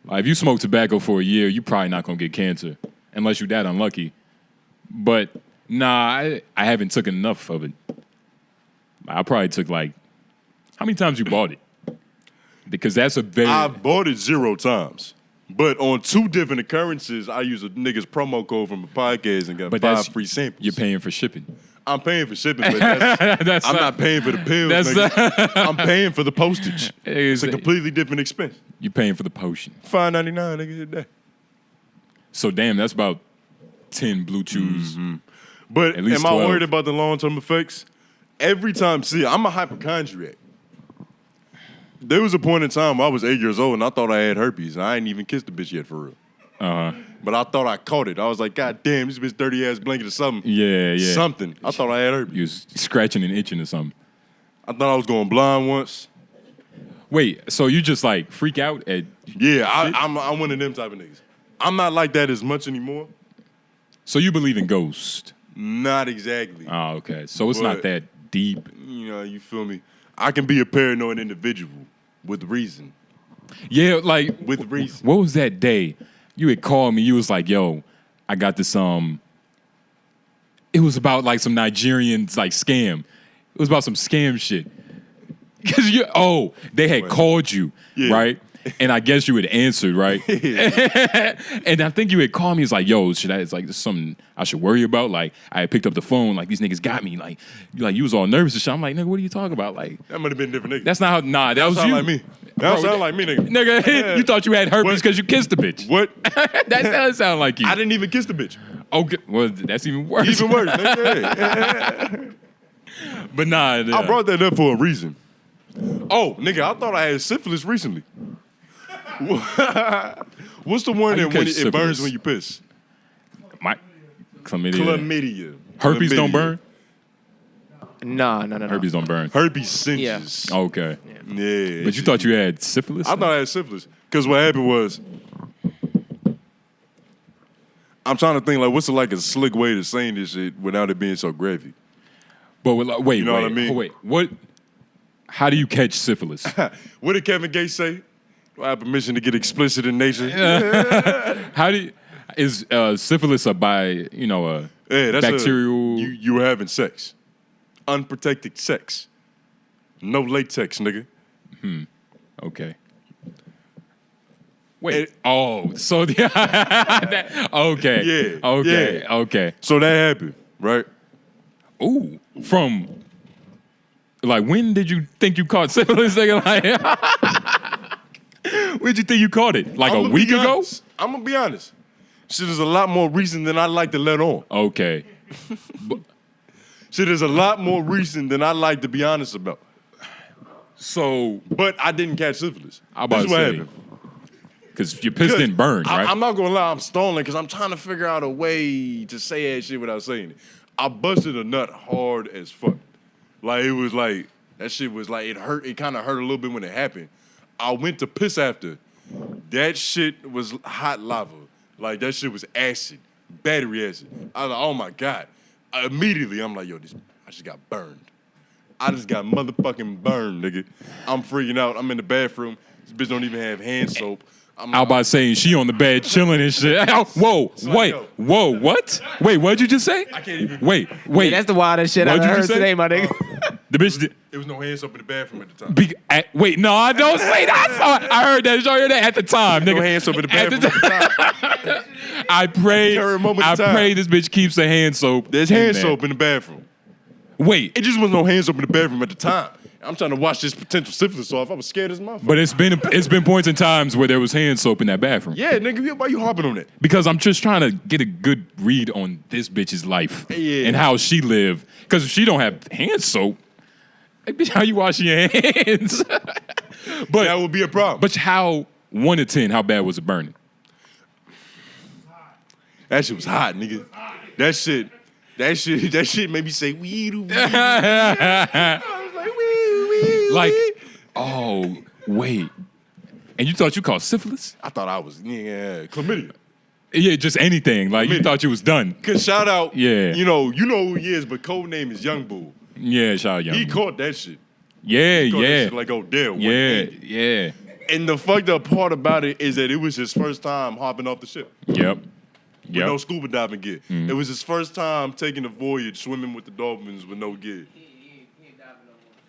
Like if you smoke tobacco for a year, you probably not gonna get cancer unless you that unlucky. But nah, I haven't taken enough of it. I probably took like, how many times you bought it? Because that's a very... I've bought it 0 times. But on 2 different occurrences, I use a nigga's promo code from a podcast and got 5 free samples. You're paying for shipping. I'm paying for shipping, but I'm not paying for the pills, nigga. I'm paying for the postage. It's a completely different expense. You're paying for the potion. $5.99, nigga, a day. So damn, that's about 10 Blue Chews. Mm-hmm. But am 12. I worried about the long-term effects? Every time, I'm a hypochondriac. There was a point in time where I was 8 years old and I thought I had herpes and I ain't even kissed the bitch yet for real. But I thought I caught it. I was like, God damn, this bitch dirty ass blanket or something. Yeah. Something. I thought I had herpes. You was scratching and itching or something. I thought I was going blind once. Wait, so you just like freak out at... Yeah, I'm one of them type of niggas. I'm not like that as much anymore. So you believe in ghosts? Not exactly. Oh, okay. So it's not that deep. You know, you feel me? I can be a paranoid individual with reason. Yeah, like... With reason. What was that day? You had called me. You was like, yo, I got this, it was about like some Nigerian like scam. It was about some scam shit. Because they had called you, right? And I guess you had answered, right? And I think you had called me. It's like, yo, it's like this something I should worry about. Like I had picked up the phone. Like these niggas got me. Like you was all nervous and shit. I'm like, nugga, what are you talking about? Like that might have been different niggas. That's not how. Nah, that was you. Like me. That sound like me, nigga. Nigga, you thought you had herpes because you kissed the bitch. What? That doesn't sound like you. I didn't even kiss the bitch. Okay, well that's even worse. Even worse. Nigga. But nah, I brought that up for a reason. Oh, nigga, I thought I had syphilis recently. What's the one that when it burns when you piss? Chlamydia. Herpes don't burn? No. Herpes don't burn. Herpes singes. Yeah. Okay. Yeah. But you thought you had syphilis? I thought I had syphilis. Because what happened was, I'm trying to think, like, what's like a slick way to saying this shit without it being so gravy? But wait, you know what I mean? Oh, wait, what? How do you catch syphilis? What did Kevin Gates say? I have permission to get explicit in nature. How do you, is syphilis a that's bacterial? You were having sex, unprotected sex. No latex, nigga. Okay. Wait. So the okay. Yeah. Okay. Yeah. Okay. So that happened, right? Ooh. From like when did you think you caught syphilis? Nigga? Like, when did you think you caught it? Like a week ago? I'm gonna be honest. Shit is a lot more recent than I like to let on. Okay. Shit is a lot more recent than I like to be honest about. So, but I didn't catch syphilis. I'm about to say, because your piss didn't burn, right? I'm not gonna lie, I'm stalling because I'm trying to figure out a way to say that shit without saying it. I busted a nut hard as fuck. Like it was like that shit was like it hurt. It kind of hurt a little bit when it happened. I went to piss after. That shit was hot lava. Like that shit was acid, battery acid. I was like, oh my God. Immediately, I'm like, yo, I just got burned. I just got motherfucking burned, nigga. I'm freaking out. I'm in the bathroom. This bitch don't even have hand soap. I was about saying she on the bed chilling and shit. Whoa, wait, whoa, what? Wait, what'd you just say? I can't even. Wait. Yeah, that's the wildest shit I've heard today, my nigga. The bitch did. There was no hand soap in the bathroom at the time. Wait, no, I don't say that. I heard that. Did y'all hear that at the time, nigga? No hand soap in the bathroom at the time. I pray this bitch keeps the hand soap. There's hand soap in the bathroom. Wait. It just was no hand soap in the bathroom at the time. I'm trying to wash this potential syphilis off. I was scared as a motherfucker. But it's been points and times where there was hand soap in that bathroom. Yeah, nigga, why you hopping on it? Because I'm just trying to get a good read on this bitch's life and how she lived. Because if she don't have hand soap, like, bitch, how you washing your hands? But that would be a problem. But how 1 to 10, how bad was it burning? That shit was hot, nigga. That shit made me say weed. Like, oh, wait. And you thought you caught syphilis? I thought I was, chlamydia. Yeah, just anything. Like, you thought you was done. Cause shout out, yeah. You know who he is, but code name is Young Bull. Yeah, shout out Young He Bull. caught that shit. Yeah, He caught yeah. that shit like Odell. Yeah. And the fucked up part about it is that it was his first time hopping off the ship. Yep. With no scuba diving gear. It was his first time taking a voyage, swimming with the dolphins with no gear.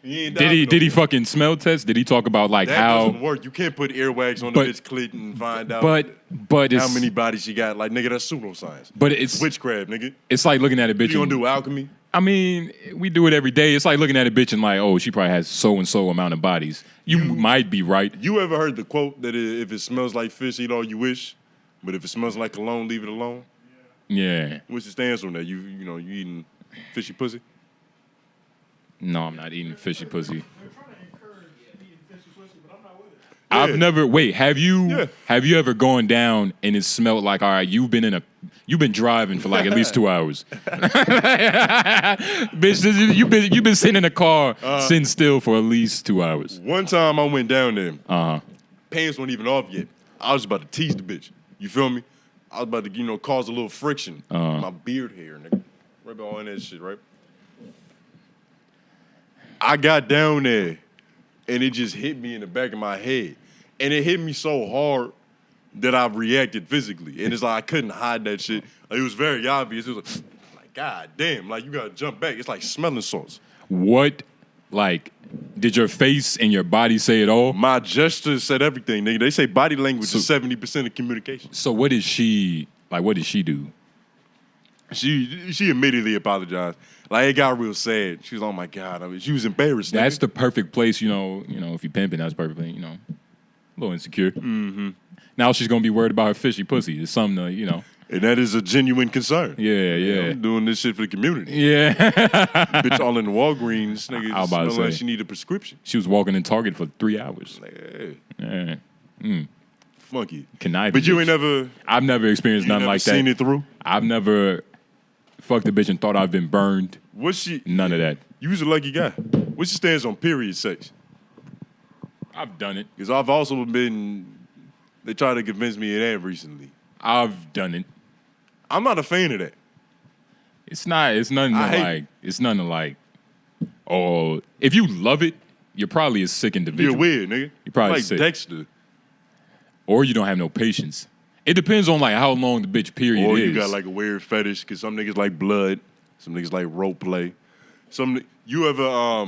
Did he fucking smell test? Did he talk about like that how? That doesn't work. You can't put earwax on the bitch clit and find out but how many bodies she got. Like, nigga, that's pseudoscience. But it's witchcraft, nigga. It's like looking at a bitch. You gonna do alchemy? I mean, we do it every day. It's like looking at a bitch and like, oh, she probably has so and so amount of bodies. You might be right. You ever heard the quote that if it smells like fish, eat all you wish, but if it smells like cologne, leave it alone? Yeah. What's your stance on that? You eating fishy pussy? No, I'm not eating fishy pussy. They're trying to encourage eating fishy pussy, but I'm not with it. Yeah. I've never. Wait, have you ever gone down and it smelled like, all right, you've been driving for like at least 2 hours, bitch? You've been sitting in a car sitting still for at least 2 hours. One time I went down there. Pants weren't even off yet. I was about to tease the bitch. You feel me? I was about to cause a little friction. My beard hair, nigga, right behind that shit, right? I got down there, and it just hit me in the back of my head. And it hit me so hard that I reacted physically. And it's like I couldn't hide that shit. Like, it was very obvious. It was like, God damn, like, you got to jump back. It's like smelling salts. What, like, did your face and your body say it all? My gestures said everything, nigga. They say body language is 70% of communication. So what did she do? She immediately apologized. Like, it got real sad. She was, oh my God. She was embarrassed. That's nigga. the perfect place, if you pimping, that's perfectly, a little insecure. Mm-hmm. Now she's going to be worried about her fishy pussy. It's something to, And that is a genuine concern. Yeah. I'm doing this shit for the community. Yeah. Bitch all in the Walgreens, nigga. I was about to say. Like she need a prescription. She was walking in Target for 3 hours. Like, Yeah. Funky. Conniving. But you ain't never... I've never experienced nothing like that. Seen it through? I've never fucked a bitch and thought I've been burned. What's she... None of that. You was a lucky guy. What's your stance on period sex? I've done it. Because I've also been... They tried to convince me of that recently. I've done it. I'm not a fan of that. It's nothing to like, oh, if you love it, you're probably a sick individual. You're weird, nigga. You're probably like sick. Dexter. Or you don't have no patience. It depends on like how long the bitch period is. Or you got like a weird fetish, because some niggas like blood, some niggas like rope play. You ever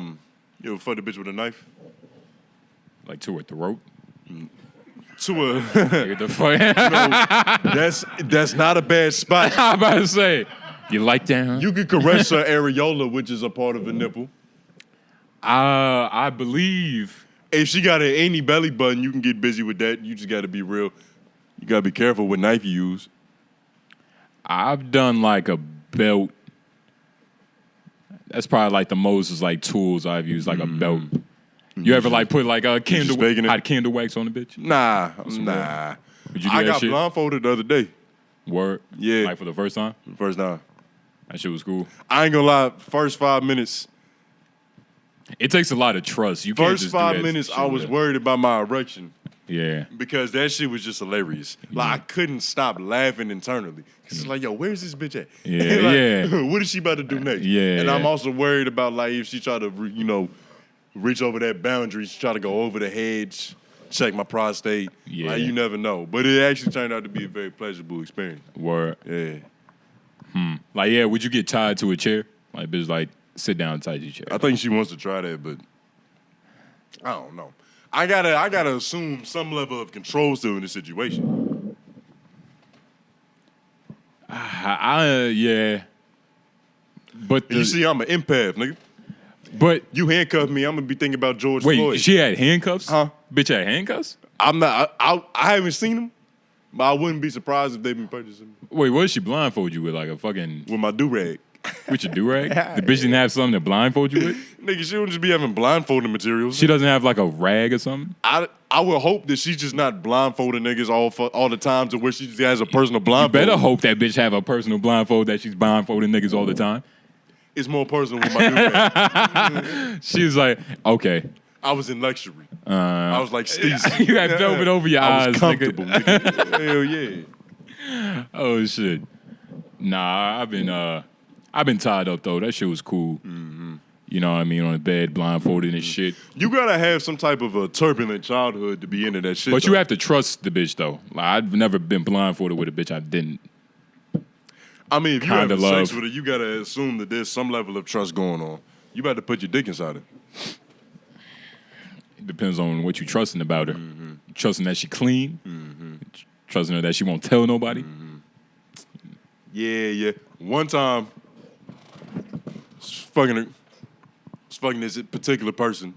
You ever fuck the bitch with a knife? Like to her throat? To a... Get the fuck. that's not a bad spot. I'm about to say, you like that? You can caress her areola, which is a part of the nipple. I believe... If she got an any belly button, you can get busy with that. You just got to be real. You got to be careful what knife you use. I've done like a belt. That's probably like the most like tools I've used, like a belt. You ever like put like a hot candle wax on the bitch? Nah. Would you do I that got shit? blindfolded the other day. Word? Yeah. Like for the first time? First time. That shit was cool. I ain't gonna lie. First 5 minutes. It takes a lot of trust. You can't First just do 5 that minutes, shit I with was it. worried about my erection. Yeah. Because that shit was just hilarious. Like, I couldn't stop laughing internally. It's like, yo, where's this bitch at? Yeah, What is she about to do next? Yeah. And I'm also worried about, like, if she try to, reach over that boundary, she try to go over the hedge, check my prostate. Yeah. Like, you never know. But it actually turned out to be a very pleasurable experience. Word. Yeah. Like, yeah, would you get tied to a chair? Like, bitch, like, sit down tied to your chair. I think she wants to try that, but I don't know. I gotta assume some level of control still in the situation. Yeah. But You see, I'm an empath, nigga. But You handcuff me, I'm gonna be thinking about George wait, Floyd. she had handcuffs? Huh? Bitch had handcuffs? I'm not. I haven't seen them, but I wouldn't be surprised if they've been purchasing Wait, what did she blindfold you with? Like a fucking with my do rag. with your do-rag? The bitch didn't have something to blindfold you with? Nigga, she don't just be having blindfolding materials. She doesn't have like a rag or something? I would hope that she's just not blindfolding niggas all the time to where she just has a personal You blindfold. better hope that bitch have a personal blindfold that she's blindfolding niggas all the time. It's more personal with my do rag. She was like, okay. I was in luxury. I was like Steezy. You had velvet over your I eyes, was comfortable. nigga. Nigga. Hell yeah. Oh shit. Nah, I've been tied up though. That shit was cool. Mm-hmm. You know what I mean? On the bed, blindfolded and shit. You gotta have some type of a turbulent childhood to be into that shit. But though. you have to trust the bitch though. Like I've never been blindfolded with a bitch I didn't. I mean, if you Kinda have love. sex with her, you gotta assume that there's some level of trust going on. You better put your dick inside it. It depends on what you trusting about her. Mm-hmm. Trusting that she clean. Trusting her that she won't tell nobody. Yeah. One time, I was fucking this particular person.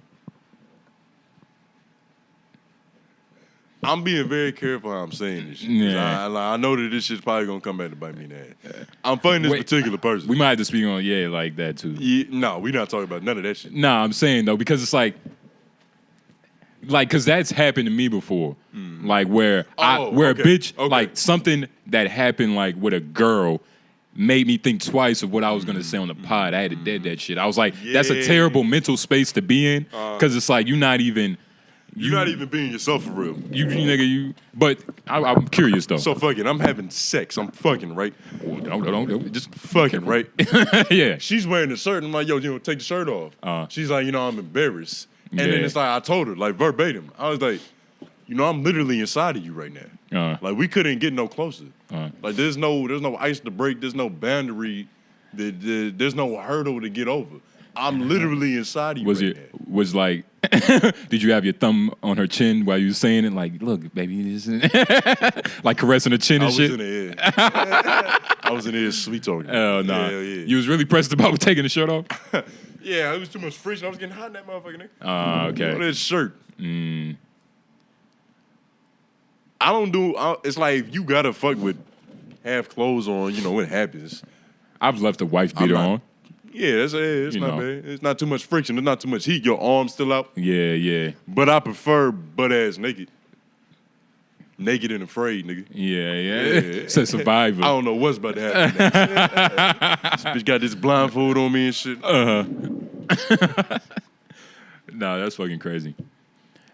I'm being very careful how I'm saying this shit. 'Cause Yeah. I know that this shit's probably gonna come back to bite me in the ass. I'm fucking this Wait, particular person. We might have to speak on like that too. Yeah, no, we're not talking about none of that shit. Nah, I'm saying though, because it's like, cause that's happened to me before. Like where a bitch, like something that happened like with a girl made me think twice of what I was gonna say on the pod. I had to dead that shit. I was like, that's a terrible mental space to be in. Cause it's like you're not even being yourself for real. But I'm curious though. So fucking, I'm having sex. I'm fucking, right? Don't just Fucking, right? yeah. She's wearing a shirt. I'm like, yo, take the shirt off. She's like, I'm embarrassed. And then Yeah. it's like, I told her, like, verbatim. I was like, I'm literally inside of you right now. Like, we couldn't get no closer. Like, there's no ice to break. There's no boundary. There's no hurdle to get over. I'm literally inside of you now. Was like, did you have your thumb on her chin while you was saying it? Like, look, baby, this like caressing her chin and shit? I was in there sweet talking. Oh, nah. Hell yeah. You was really pressed about taking the shirt off? Yeah, it was too much friction. I was getting hot in that motherfucker, nigga. Okay. On that shirt. I don't do. It's like you gotta fuck with half clothes on. It happens. I've left a wife beater on. Yeah, it's not bad. It's not too much friction. There's not too much heat. Your arm's still out. Yeah. But I prefer butt ass naked. Naked and afraid, nigga. Yeah. It's a survivor. I don't know what's about to happen next. This bitch got this blindfold on me and shit. Nah, that's fucking crazy.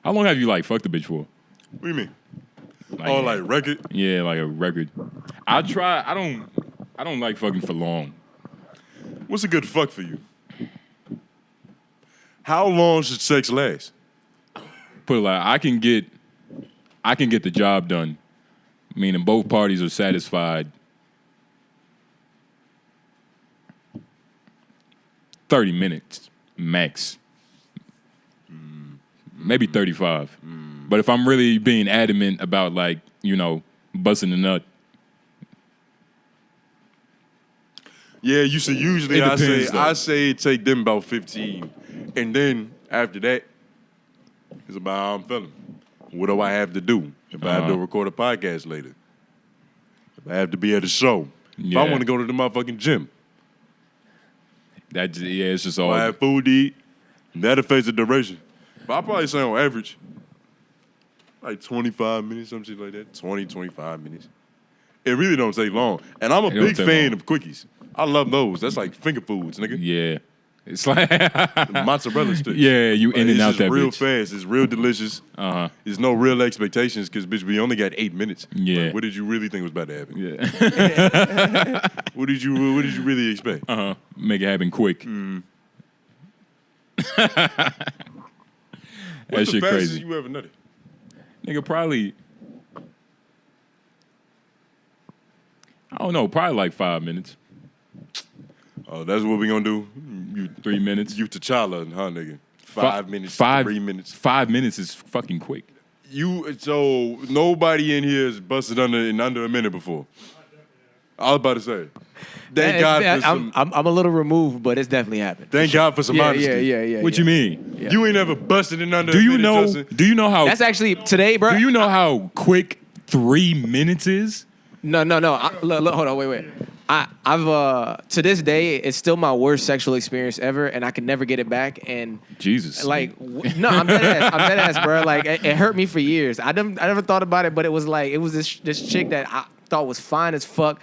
How long have you fucked a bitch for? What do you mean? Like record? Yeah, like a record. I don't like fucking for long. What's a good fuck for you? How long should sex last? Put it like I can get the job done, meaning both parties are satisfied. 30 minutes max. maybe 35. But if I'm really being adamant about like, busting a nut. Yeah, usually I say it take them about 15. And then after that, it's about how I'm feeling. What do I have to do? If I have to record a podcast later. If I have to be at a show. If I want to go to the motherfucking gym. It's just all. If I have food to eat, that affects the duration. But I'll probably say on average, like 25 minutes, some shit like that. 20, 25 minutes. It really don't take long. And I'm a big fan of quickies. I love those. That's like finger foods, nigga. Yeah. It's like mozzarella sticks. Yeah, you in and out that real bitch. fast. It's real delicious. There's no real expectations because, bitch, we only got 8 minutes. Yeah. Like, what did you really think was about to happen? Yeah. What did you really expect? Make it happen quick. What's That the shit fastest crazy. you ever nutted? Nigga, probably, I don't know, probably like 5 minutes. Oh, that's what we gonna do? 3 minutes. You T'Challa, huh, nigga? 5 minutes, 3 minutes. 5 minutes is fucking quick. So nobody in here has busted under a minute before. I was about to say. Thank God for some. I'm a little removed, but it's definitely happened. Thank God for some honesty. Yeah. What you mean? Yeah. You ain't ever busted in under. Do a you minute, know? Justin? Do you know how? That's actually today, bro. Do you know how quick 3 minutes is? No. Look, hold on, wait. I've to this day, it's still my worst sexual experience ever, and I can never get it back. And Jesus, like, no, I'm dead ass, bro. Like, it hurt me for years. I never thought about it, but it was this chick that I thought was fine as fuck,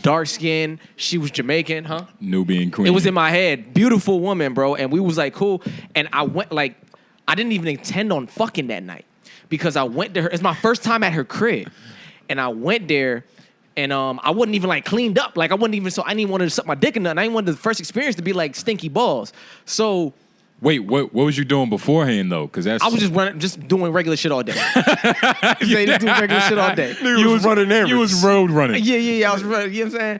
dark skin. She was Jamaican, huh? Nubian queen. It was in my head. Beautiful woman, bro. And we was like cool. And I went I didn't even intend on fucking that night because I went to her. It's my first time at her crib, and I went there. And I wasn't even like cleaned up. Like I didn't want to suck my dick or nothing. I didn't want the first experience to be like stinky balls. So wait, what was you doing beforehand though? Because I was just doing regular shit all day. Just doing regular shit all day. You was running errands. You was road running. Yeah. I was running. You know what I'm saying?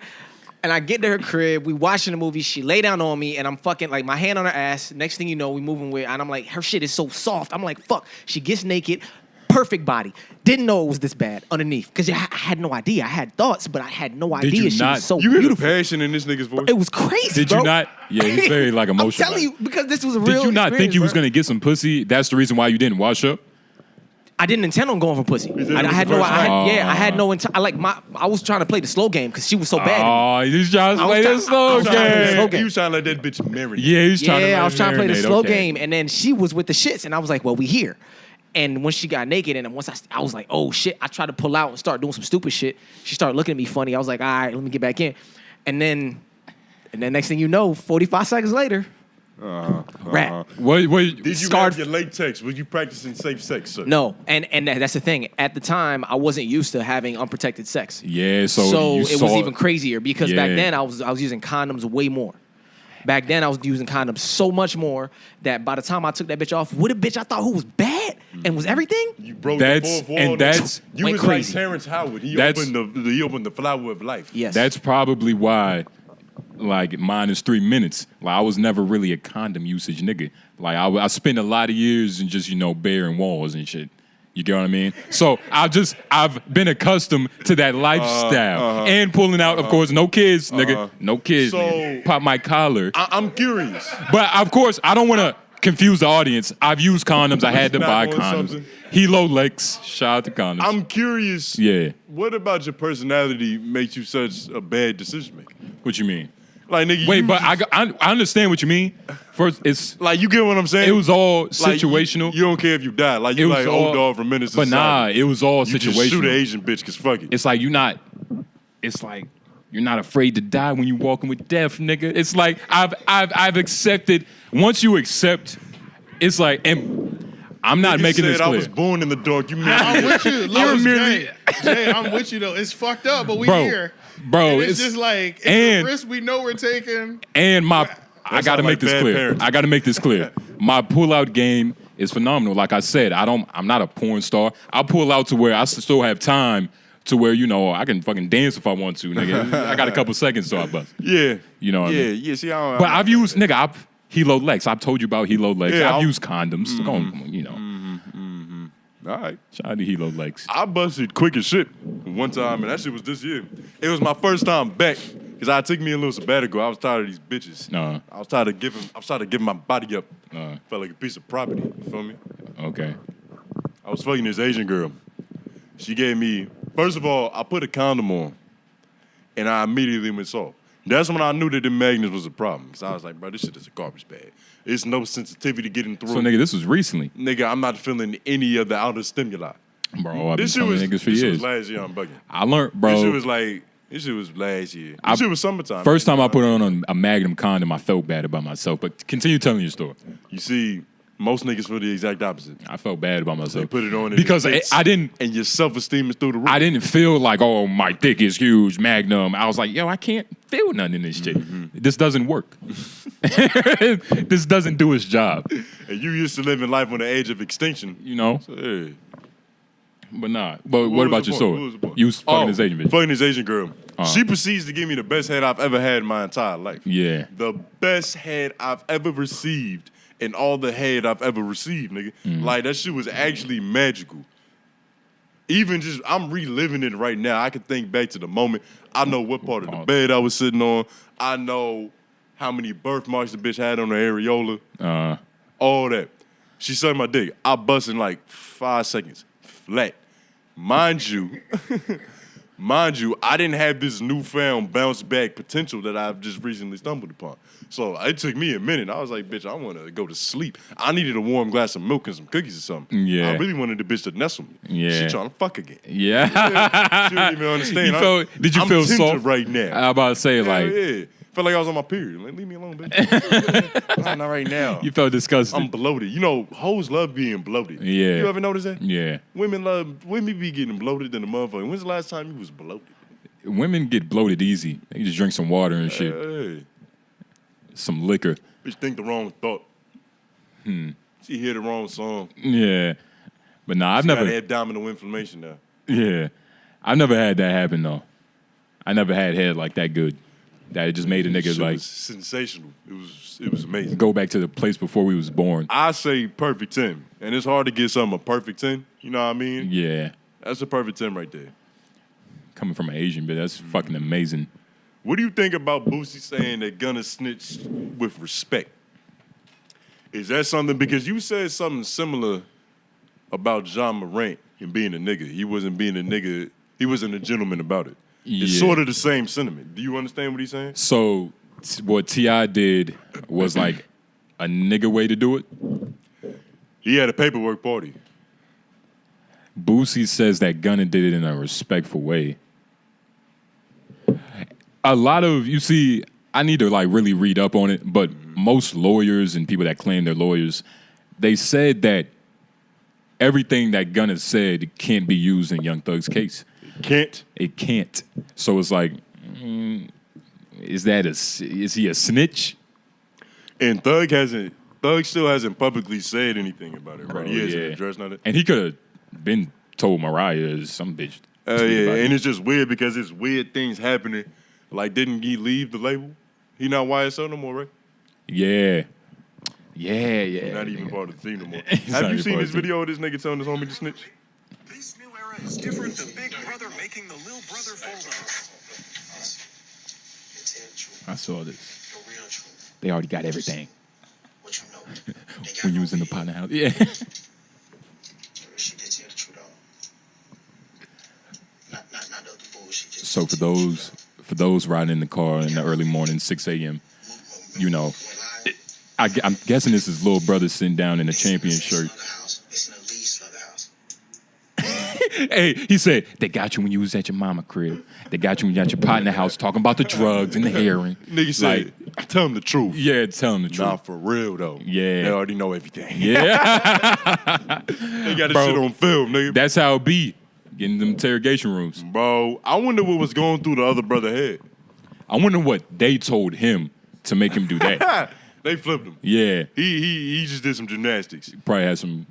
And I get to her crib. We watching the movie. She lay down on me, and I'm fucking like my hand on her ass. Next thing you know, we moving with, and I'm like, her shit is so soft. I'm like, fuck. She gets naked. Perfect body. Didn't know it was this bad underneath because I had no idea. I had thoughts, but I had no idea she was so you hear beautiful. the passion in this nigga's voice? It was crazy. Did you not? Yeah, he's very like emotional. I'm telling you because this was a real. Did you not think you was gonna get some pussy? That's the reason why you didn't wash up. I didn't intend on going for pussy. I had no intent. I was trying to play the slow game because she was so bad. Oh, you was trying to play the slow game. You was trying to let that bitch marinate. Yeah, he was trying to. Yeah, I was trying to play the slow okay. game, and then she was with the shits, and I was like, well, we here. And when she got naked, and once I was like, oh shit, I tried to pull out and start doing some stupid shit. She started looking at me funny. I was like, all right, let me get back in. And then next thing you know, 45 seconds later, rap. What Did you have your latex? Was you practicing safe sex, sir? No, and that's the thing. At the time, I wasn't used to having unprotected sex. Yeah, so it was even crazier because back then I was using condoms way more. Back then, I was using condoms so much more that by the time I took that bitch off, with a bitch I thought who was bad and was everything. You broke the fourth wall. You was crazy. like Terrence Howard. He opened the flower of life. Yes. That's probably why, like, mine is 3 minutes. Like, I was never really a condom usage nigga. Like, I spent a lot of years in just, bearing walls and shit. You get what I mean? So I've been accustomed to that lifestyle and pulling out, of course, no kids, nigga. No kids. So, nigga. Pop my collar. I'm curious. But of course, I don't want to confuse the audience. I've used condoms. I had to buy condoms. 𝙼𝙾𝚃𝚃. Shout out to condoms. I'm curious. Yeah. What about your personality makes you such a bad decision maker? What you mean? Like, nigga, Wait, but I understand what you mean. First, it's like, you get what I'm saying? It was all like, situational. You don't care if you die. Like, you like old dog from Menace. But nah, it was all situational. You just shoot an Asian bitch because fuck it. It's like you're not afraid to die when you're walking with death, nigga. It's like I've accepted. Once you accept, it's like, and I'm not making this clear. I was born in the dark. You I'm with you. Jay, I'm with you though. It's fucked up, but we here. Bro, and it's just like it's a risk we know we're taking. And I gotta make this clear. I gotta make this clear. My pull-out game is phenomenal. Like I said, I'm not a porn star. I pull out to where I still have time to where, I can fucking dance if I want to, nigga. I got a couple seconds so I bust. Yeah. You know what I mean? Yeah, see, I've used, 𝙺👇👾, 𝙼𝙾𝚃𝚃. I've told you about 𝙼𝙾𝚃𝚃. Yeah, I've used condoms. Come on, All right. Shout out to 𝔓𝔦𝔑𝔬😂. I busted quick as shit one time, and that shit was this year. It was my first time back because I took me a little sabbatical. I was tired of these bitches. I was tired of giving my body up. Felt like a piece of property. You feel me? Okay. I was fucking this Asian girl. She gave me, first of all, I put a condom on, and I immediately went soft. That's when I knew that the magnets was a problem. Because I was like, bro, this shit is a garbage bag. It's no sensitivity getting through. So, nigga, this was recently. Nigga, I'm not feeling any of the outer stimuli. Bro, I've been telling niggas for years. This shit was last year, I'm bugging. I learned, bro. This shit was last year. This shit was summertime. First time I put on a Magnum condom, I felt bad about myself. But continue telling your story. You see, most niggas feel the exact opposite. I felt bad about myself. They put it on because I didn't, and your self-esteem is through the roof. I didn't feel like, oh, my dick is huge, Magnum. I was like, yo, I can't feel nothing in this shit. This doesn't work. This doesn't do its job. And you used to living life on the edge of extinction. You know? So, hey. But nah. But what about your story? You was fucking this Asian bitch. Fucking this Asian girl. She proceeds to give me the best head I've ever had in my entire life. Yeah. The best head I've ever received and all the head I've ever received, nigga. Like, that shit was actually magical. Even just, I'm reliving it right now. I can think back to the moment. I know what part of the bed I was sitting on. I know how many birthmarks the bitch had on her areola. All that. She sucked my dick. I bust in like 5 seconds. Flat. Mind you, I didn't have this newfound bounce back potential that I've just recently stumbled upon. So it took me a minute. I was like, bitch, I want to go to sleep. I needed a warm glass of milk and some cookies or something. Yeah. I really wanted the bitch to nestle me. Yeah. She trying to fuck again. Yeah. She didn't even understand. Did you feel soft right now? I was about to say, like. Yeah. Felt like I was on my period. Like, leave me alone, bitch. Not right now. You felt disgusted. I'm bloated. You know, hoes love being bloated. Yeah. You ever notice that? Yeah. Women be getting bloated than the motherfucker. When's the last time you was bloated? Women get bloated easy. They just drink some water and shit. Hey. Some liquor. Bitch think the wrong thought. She hear the wrong song. Yeah. But nah, I've never got abdominal inflammation now. Yeah. I've never had that happen though. I never had head like that good. That it just made a nigga like was sensational. It was amazing. Go back to the place before we was born. I say perfect 10. And it's hard to get something a perfect 10. You know what I mean? Yeah. That's a perfect 10 right there. Coming from an Asian, but that's fucking amazing. What do you think about Boosie saying that Gunna snitched with respect? Is that something, because you said something similar about 𝙿𝙾𝚃𝚃 and being a nigga. He wasn't being a nigga. He wasn't a gentleman about it. It's sort of the same sentiment. Do you understand what he's saying? So what T.I. did was like a nigga way to do it? He had a paperwork party. Boosie says that Gunna did it in a respectful way. A lot of, you see, I need to like really read up on it, but most lawyers and people that claim they're lawyers, they said that everything that Gunna said can't be used in Young Thug's case. It can't. So it's like, is he a snitch? And Thug still hasn't publicly said anything about it, right? He hasn't addressed nothing. And he could have been told Mariah or some bitch. Yeah, and it's just weird because it's weird things happening. Like, didn't he leave the label? He not YSL no more, right? Yeah. He's not even part of the team no more. Have you seen this video of this nigga telling his homie to snitch? This new era is different than Big Brother making the little brother fold I saw this. They already got everything. What you know? When you was in the partner house. Yeah. So for those riding in the car in the early morning, 6 a.m., you know, I'm guessing this is little brother sitting down in a champion shirt. Hey, he said, they got you when you was at your mama crib. They got you when you at your partner house talking about the drugs and the heroin. Nigga said, like, tell him the truth. Yeah, tell him the truth. Nah, for real, though. Yeah. They already know everything. Yeah. They got this shit on film, nigga. That's how it be. Getting them interrogation rooms. Bro, I wonder what was going through the other brother head. I wonder what they told him to make him do that. They flipped him. Yeah. He just did some gymnastics. Probably had some,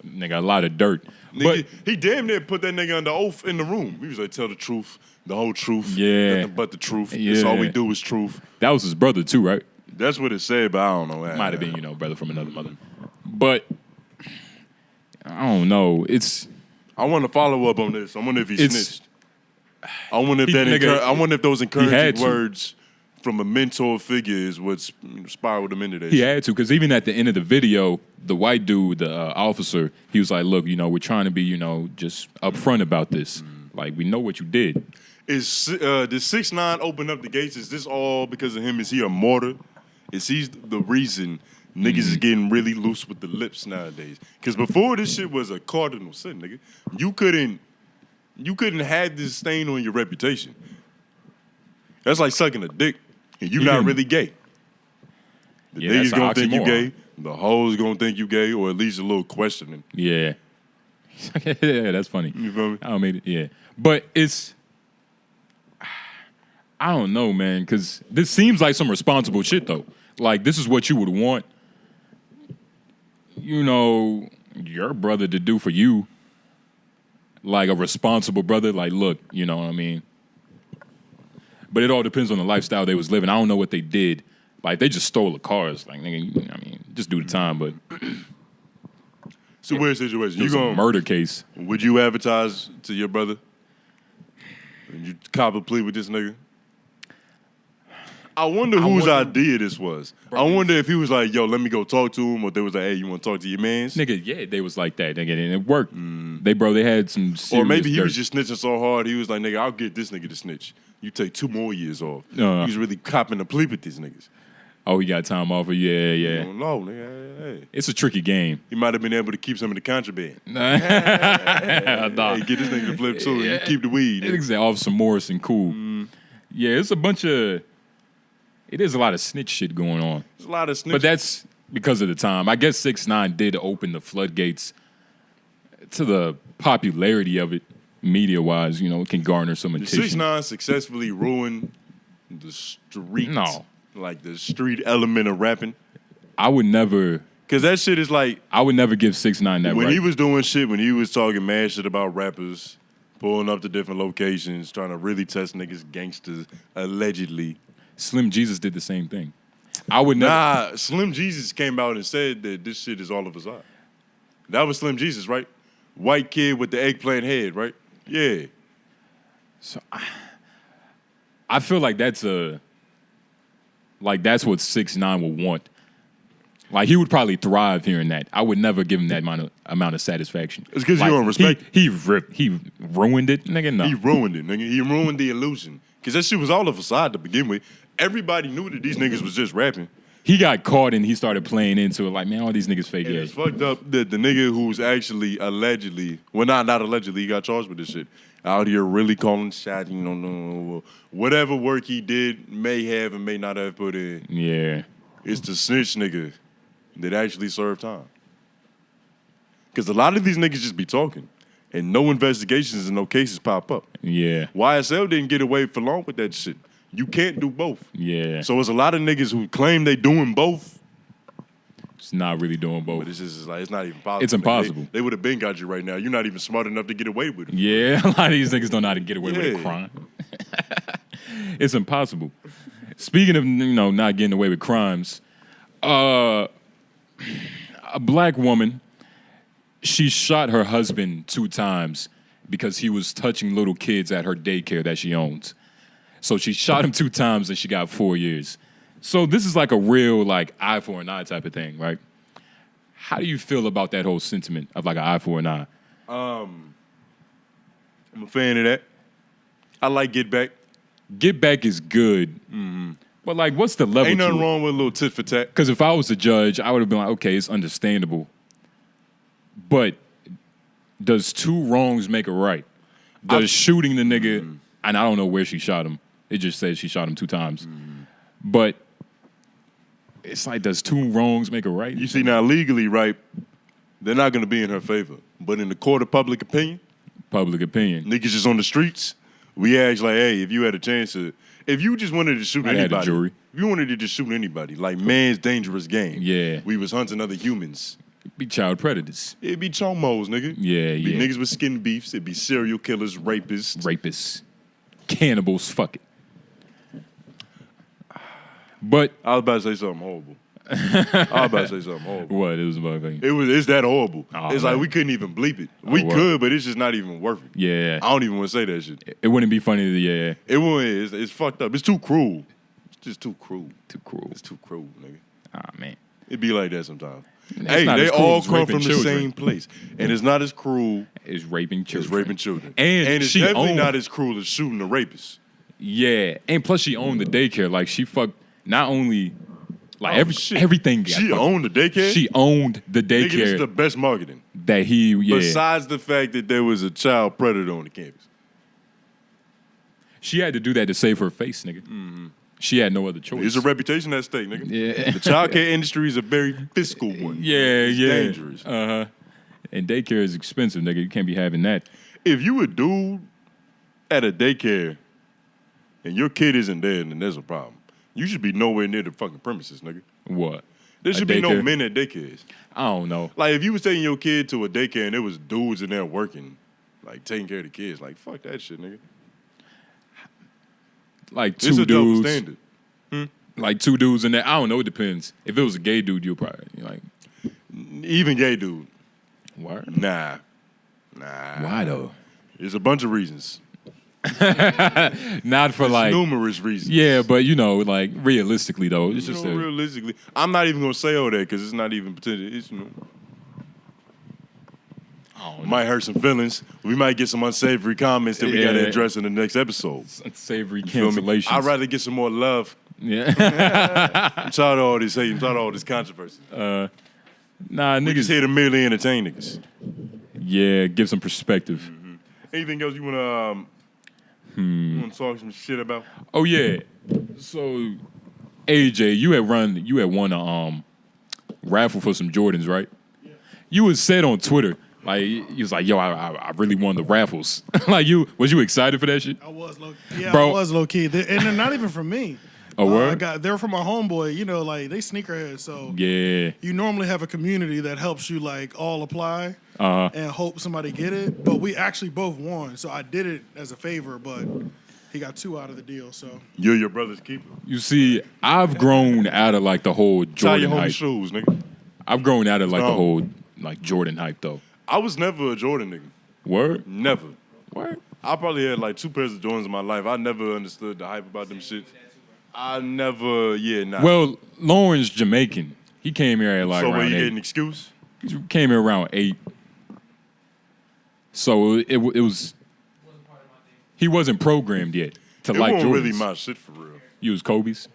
nigga, a lot of dirt. Nigga, he damn near put that nigga under oath in the room. He was like, tell the truth, the whole truth. Yeah. Nothing but the truth. Yeah. That's all we do is truth. That was his brother too, right? That's what it said, but I don't know. Might have been, brother from another mother. But I I don't know. I want to follow up on this. I wonder if he snitched. I wonder if those encouraging words from a mentor figure is what spiraled him into that. He had to, because even at the end of the video, the white dude, the officer, he was like, "Look, we're trying to be, just upfront about this. Like, we know what you did." Did 6ix9ine open up the gates? Is this all because of him? Is he a martyr? Is he the reason niggas is getting really loose with the lips nowadays? Because before this shit was a cardinal sin, nigga. You couldn't have this stain on your reputation. That's like sucking a dick, and you're not really gay. The niggas gonna think you gay. The hoes gonna think you gay, or at least a little questioning. Yeah. Yeah, that's funny. You feel me? I don't mean it. Yeah, but I don't know, man, because this seems like some responsible shit, though. Like, this is what you would want, your brother to do for you. Like, a responsible brother. Like, look, you know what I mean? But it all depends on the lifestyle they was living. I don't know what they did. Like, they just stole the cars. Like, nigga, just do the time, but... It's a weird situation. You a murder case. Would you advertise to your brother? Would you cop a plea with this nigga? I wonder whose idea this was. I wonder if he was like, yo, let me go talk to him, or they was like, hey, you want to talk to your mans? Nigga, yeah, they was like that, nigga, and it worked. They had some serious Or maybe he dirt. was just snitching so hard, he was like, nigga, I'll get this nigga to snitch. You take 2 more years off. He was really copping a plea with these niggas. Oh, he got time off. Yeah. I don't know, nigga. Hey. It's a tricky game. He might have been able to keep some of the contraband. Nah. Hey, get this nigga to flip too, and keep the weed. Exactly. Officer Morrison, cool. Yeah, it's a bunch of... It is a lot of snitch shit going on. There's a lot of snitch. But that's because of the time. I guess 6ix9ine did open the floodgates to the popularity of it, media-wise. It can garner some attention. 6ix9ine successfully ruined the street. No. Like the street element of rapping. I would never... Because that shit is like... I would never give 6ix9ine that When right. he was doing shit, when he was talking mad shit about rappers, pulling up to different locations, trying to really test niggas gangsters, allegedly... Slim Jesus did the same thing. I would never... Nah, Slim Jesus came out and said that this shit is all of us. That was Slim Jesus, right? White kid with the eggplant head, right? Yeah. So I feel like that's what 6ix9ine would want. Like, he would probably thrive hearing that. I would never give him that amount of satisfaction. It's because you don't respect. He ruined it, nigga. No. He ruined it, nigga. He ruined the illusion. Because that shit was all of a side to begin with. Everybody knew that these niggas was just rapping. He got caught and he started playing into it like, man, all these niggas fake It's fucked up that the nigga who's actually allegedly, well, not allegedly, he got charged with this shit, out here really calling shots, whatever work he did may have and may not have put in. Yeah. It's the snitch nigga that actually served time. Because a lot of these niggas just be talking. And no investigations and no cases pop up. Yeah. YSL didn't get away for long with that shit. You can't do both. Yeah. So it's a lot of niggas who claim they doing both. It's not really doing both. But it's just like, it's not even possible. It's impossible. They would have been got you right now. You're not even smart enough to get away with it. Yeah, a lot of these niggas don't know how to get away with a crime. It's impossible. Speaking of, not getting away with crimes, a black woman, she shot her husband 2 times because he was touching little kids at her daycare that she owns. So she shot him 2 times and she got 4 years. So this is like a real eye for an eye type of thing, right? How do you feel about that whole sentiment of like an eye for an eye? I'm a fan of that. I like Get Back. Get Back is good. Mm-hmm. But what's the level? Ain't nothing wrong with a little tit for tat. Because if I was a judge, I would have been like, okay, it's understandable. But does 2 wrongs make a right? Does shooting the nigga, and I don't know where she shot him. It just says she shot him 2 times. But it's like, does 2 wrongs make a right? You see, now legally, right, they're not going to be in her favor. But in the court of public opinion, niggas just on the streets, we ask like, hey, if you had a chance to, if you just wanted to shoot anybody, had a jury. If you wanted to just shoot anybody, like man's dangerous game. Yeah. We was hunting other humans. Be child predators. It'd be chomos, nigga. Yeah, It'd be niggas with skin beefs. It'd be serial killers, rapists. Cannibals, fuck it. But I was about to say something horrible. I was about to say something horrible. What? It was motherfucking. It's that horrible. Oh, it's man. like we couldn't even bleep it. We could, but it's just not even worth it. Yeah. I don't even want to say that shit. It wouldn't be funny. Yeah. It wouldn't. It's fucked up. It's too cruel. It's just too cruel. Too cruel. It's too cruel, nigga. Man. It be like that sometimes. It's Hey, not they as cruel all as come raping from the children. same place, and it's not as cruel It's raping children. as raping children, And it's she definitely owned- not as cruel as shooting a rapist. Yeah, and plus she owned the daycare. Like she fucked not only like Oh, shit. everything. got She fucked. owned the daycare. She owned the Nigga, this is daycare the best marketing. that he. Yeah, Besides the fact that there was a child predator on the campus. she had to do that to save her face, nigga. Mm-hmm. She had no other choice. It's a reputation at stake, nigga. Yeah. The child care industry is a very fiscal one. It's dangerous. And daycare is expensive, nigga. You can't be having that. If you a dude at a daycare and your kid isn't there, then there's a problem. You should be nowhere near the fucking premises, nigga. What? There A should be no daycare? men at daycares. I don't know. Like, if you was taking your kid to a daycare and there was dudes in there working, like, taking care of the kids, like, fuck that shit, nigga. Like It's two a double dudes. standard. Like two dudes in there. I don't know. It depends. If it was a gay dude, you'll probably like. Even gay dude. What? Nah. Why though? There's a bunch of reasons. Not for like. Numerous reasons. Yeah, but you know, like realistically though, it's just a, realistically, I'm not even gonna say all that because it's not even potential. It's, I don't know. might hurt some feelings. We might get some unsavory comments that we gotta Yeah. address in the next episode. Unsavory Feel me? cancellations. I'd rather get some more love. Yeah. I'm tired of all this hate. I'm tired of all this controversy. Nah, We just niggas. here to merely entertain niggas. Yeah, give some perspective. Anything else you wanna talk some shit about? Oh yeah. So, AJ, you had won a raffle for some Jordans, right? Yeah. You had said on Twitter, like you was like, yo, I really won the raffles. Like was you excited for that shit? I was low. Bro. I was low key, and they're not even from me. Oh, word? They're from my homeboy. You know, like they sneakerheads. So Yeah. you normally have a community that helps you like all apply and hope somebody get it. But we actually both won, so I did it as a favor. But he got 2 out of the deal. So You're your brother's keeper. You see, I've grown out of like the whole Tie Jordan your homie hype. shoes, nigga. I've grown out of like the No. whole like Jordan hype though. I was never a Jordan nigga. Word? Never. Word? I probably had like 2 pairs of Jordans in my life. I never understood the hype about them shit. I never, nah. Well, Lauren's Jamaican. He came here at like so when around you 8. get an excuse? He came here around 8. So it was. He wasn't programmed yet to It like wasn't Jordans. really my shit for real. You was Kobe's.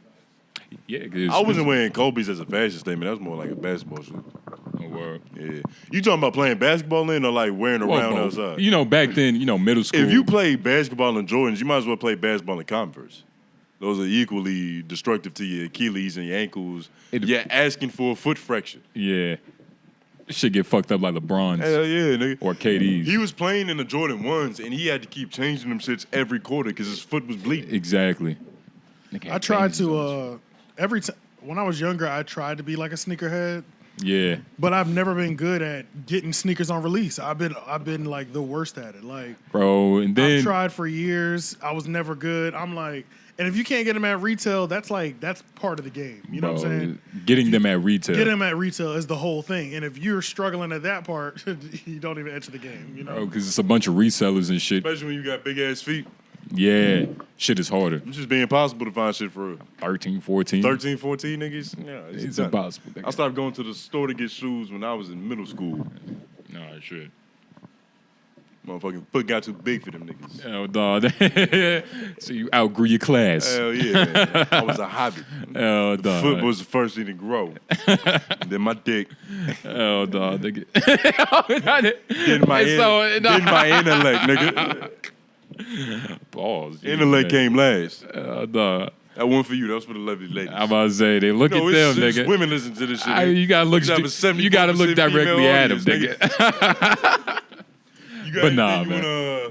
Yeah, 'cause I wasn't wearing Kobe's as a fashion statement. That was more like a basketball shoe. Oh, word. Yeah. You talking about playing basketball in or like wearing around Well, outside? you know, back then, middle school. If you play basketball in Jordans, you might as well play basketball in Converse. Those are equally destructive to your Achilles and your ankles. You're asking for a foot fracture. Yeah. Shit get fucked up like LeBron's Hell yeah, nigga. or KD's. He was playing in the Jordan 1s, and he had to keep changing them shits every quarter because his foot was bleeding. Exactly. I tried to every time when I was younger, I tried to be like a sneakerhead. Yeah. But I've never been good at getting sneakers on release. I've been like the worst at it. Like, Bro, and then I've tried for years. I was never good. I'm like, and if you can't get them at retail, that's part of the game. You know what I'm saying? Getting them at retail. Get them at retail is the whole thing. And if you're struggling at that part, you don't even enter the game. You know? Because it's a bunch of resellers and shit. Especially when you got big ass feet. Yeah. Shit is harder. It's just being impossible to find shit for 13, 14. 13, 14 niggas. Yeah, It's done. impossible. I stopped going to the store to get shoes when I was in middle school. No, shit. Motherfucking foot got too big for them niggas. Oh, dog. So you outgrew your class. Hell yeah, man. I was a hobbit. Oh, dog. Foot was the first thing to grow. And then my dick. Oh, dog. Nigga. Then my intellect, nigga. Balls. Intellect came last. Dog. That one for you. That was for the lovely ladies. I'm about to say, they look No, at them, it's nigga. women listen to this shit. You gotta look. You have a You gotta look 74% directly female at him, audience, nigga. You got But nah, anything you man.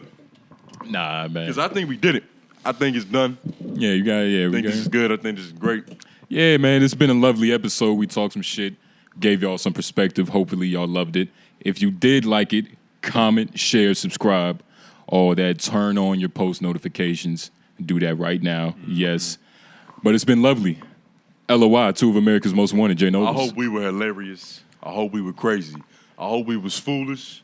wanna? Nah, man. Because I think we did it. I think it's done. Yeah, you got. Yeah, I we think got. this is good. I think this is great. Yeah, man, it's been a lovely episode. We talked some shit, gave y'all some perspective. Hopefully, y'all loved it. If you did like it, comment, share, subscribe, all that. Turn on your post notifications. Do that right now. Yes. But it's been lovely. LOI, 2 of America's Most Wanted, J. Noblez. I hope we were hilarious. I hope we were crazy. I hope we was foolish,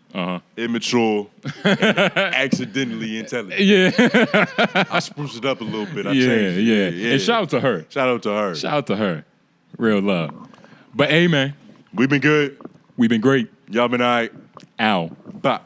immature, and accidentally intelligent. Yeah. I spruced it up a little bit. I yeah, changed it. yeah. And shout out to her. Shout out to her. Shout out to her. Real love. But hey, man. We been good. We been great. Y'all been all right. Ow. Bye.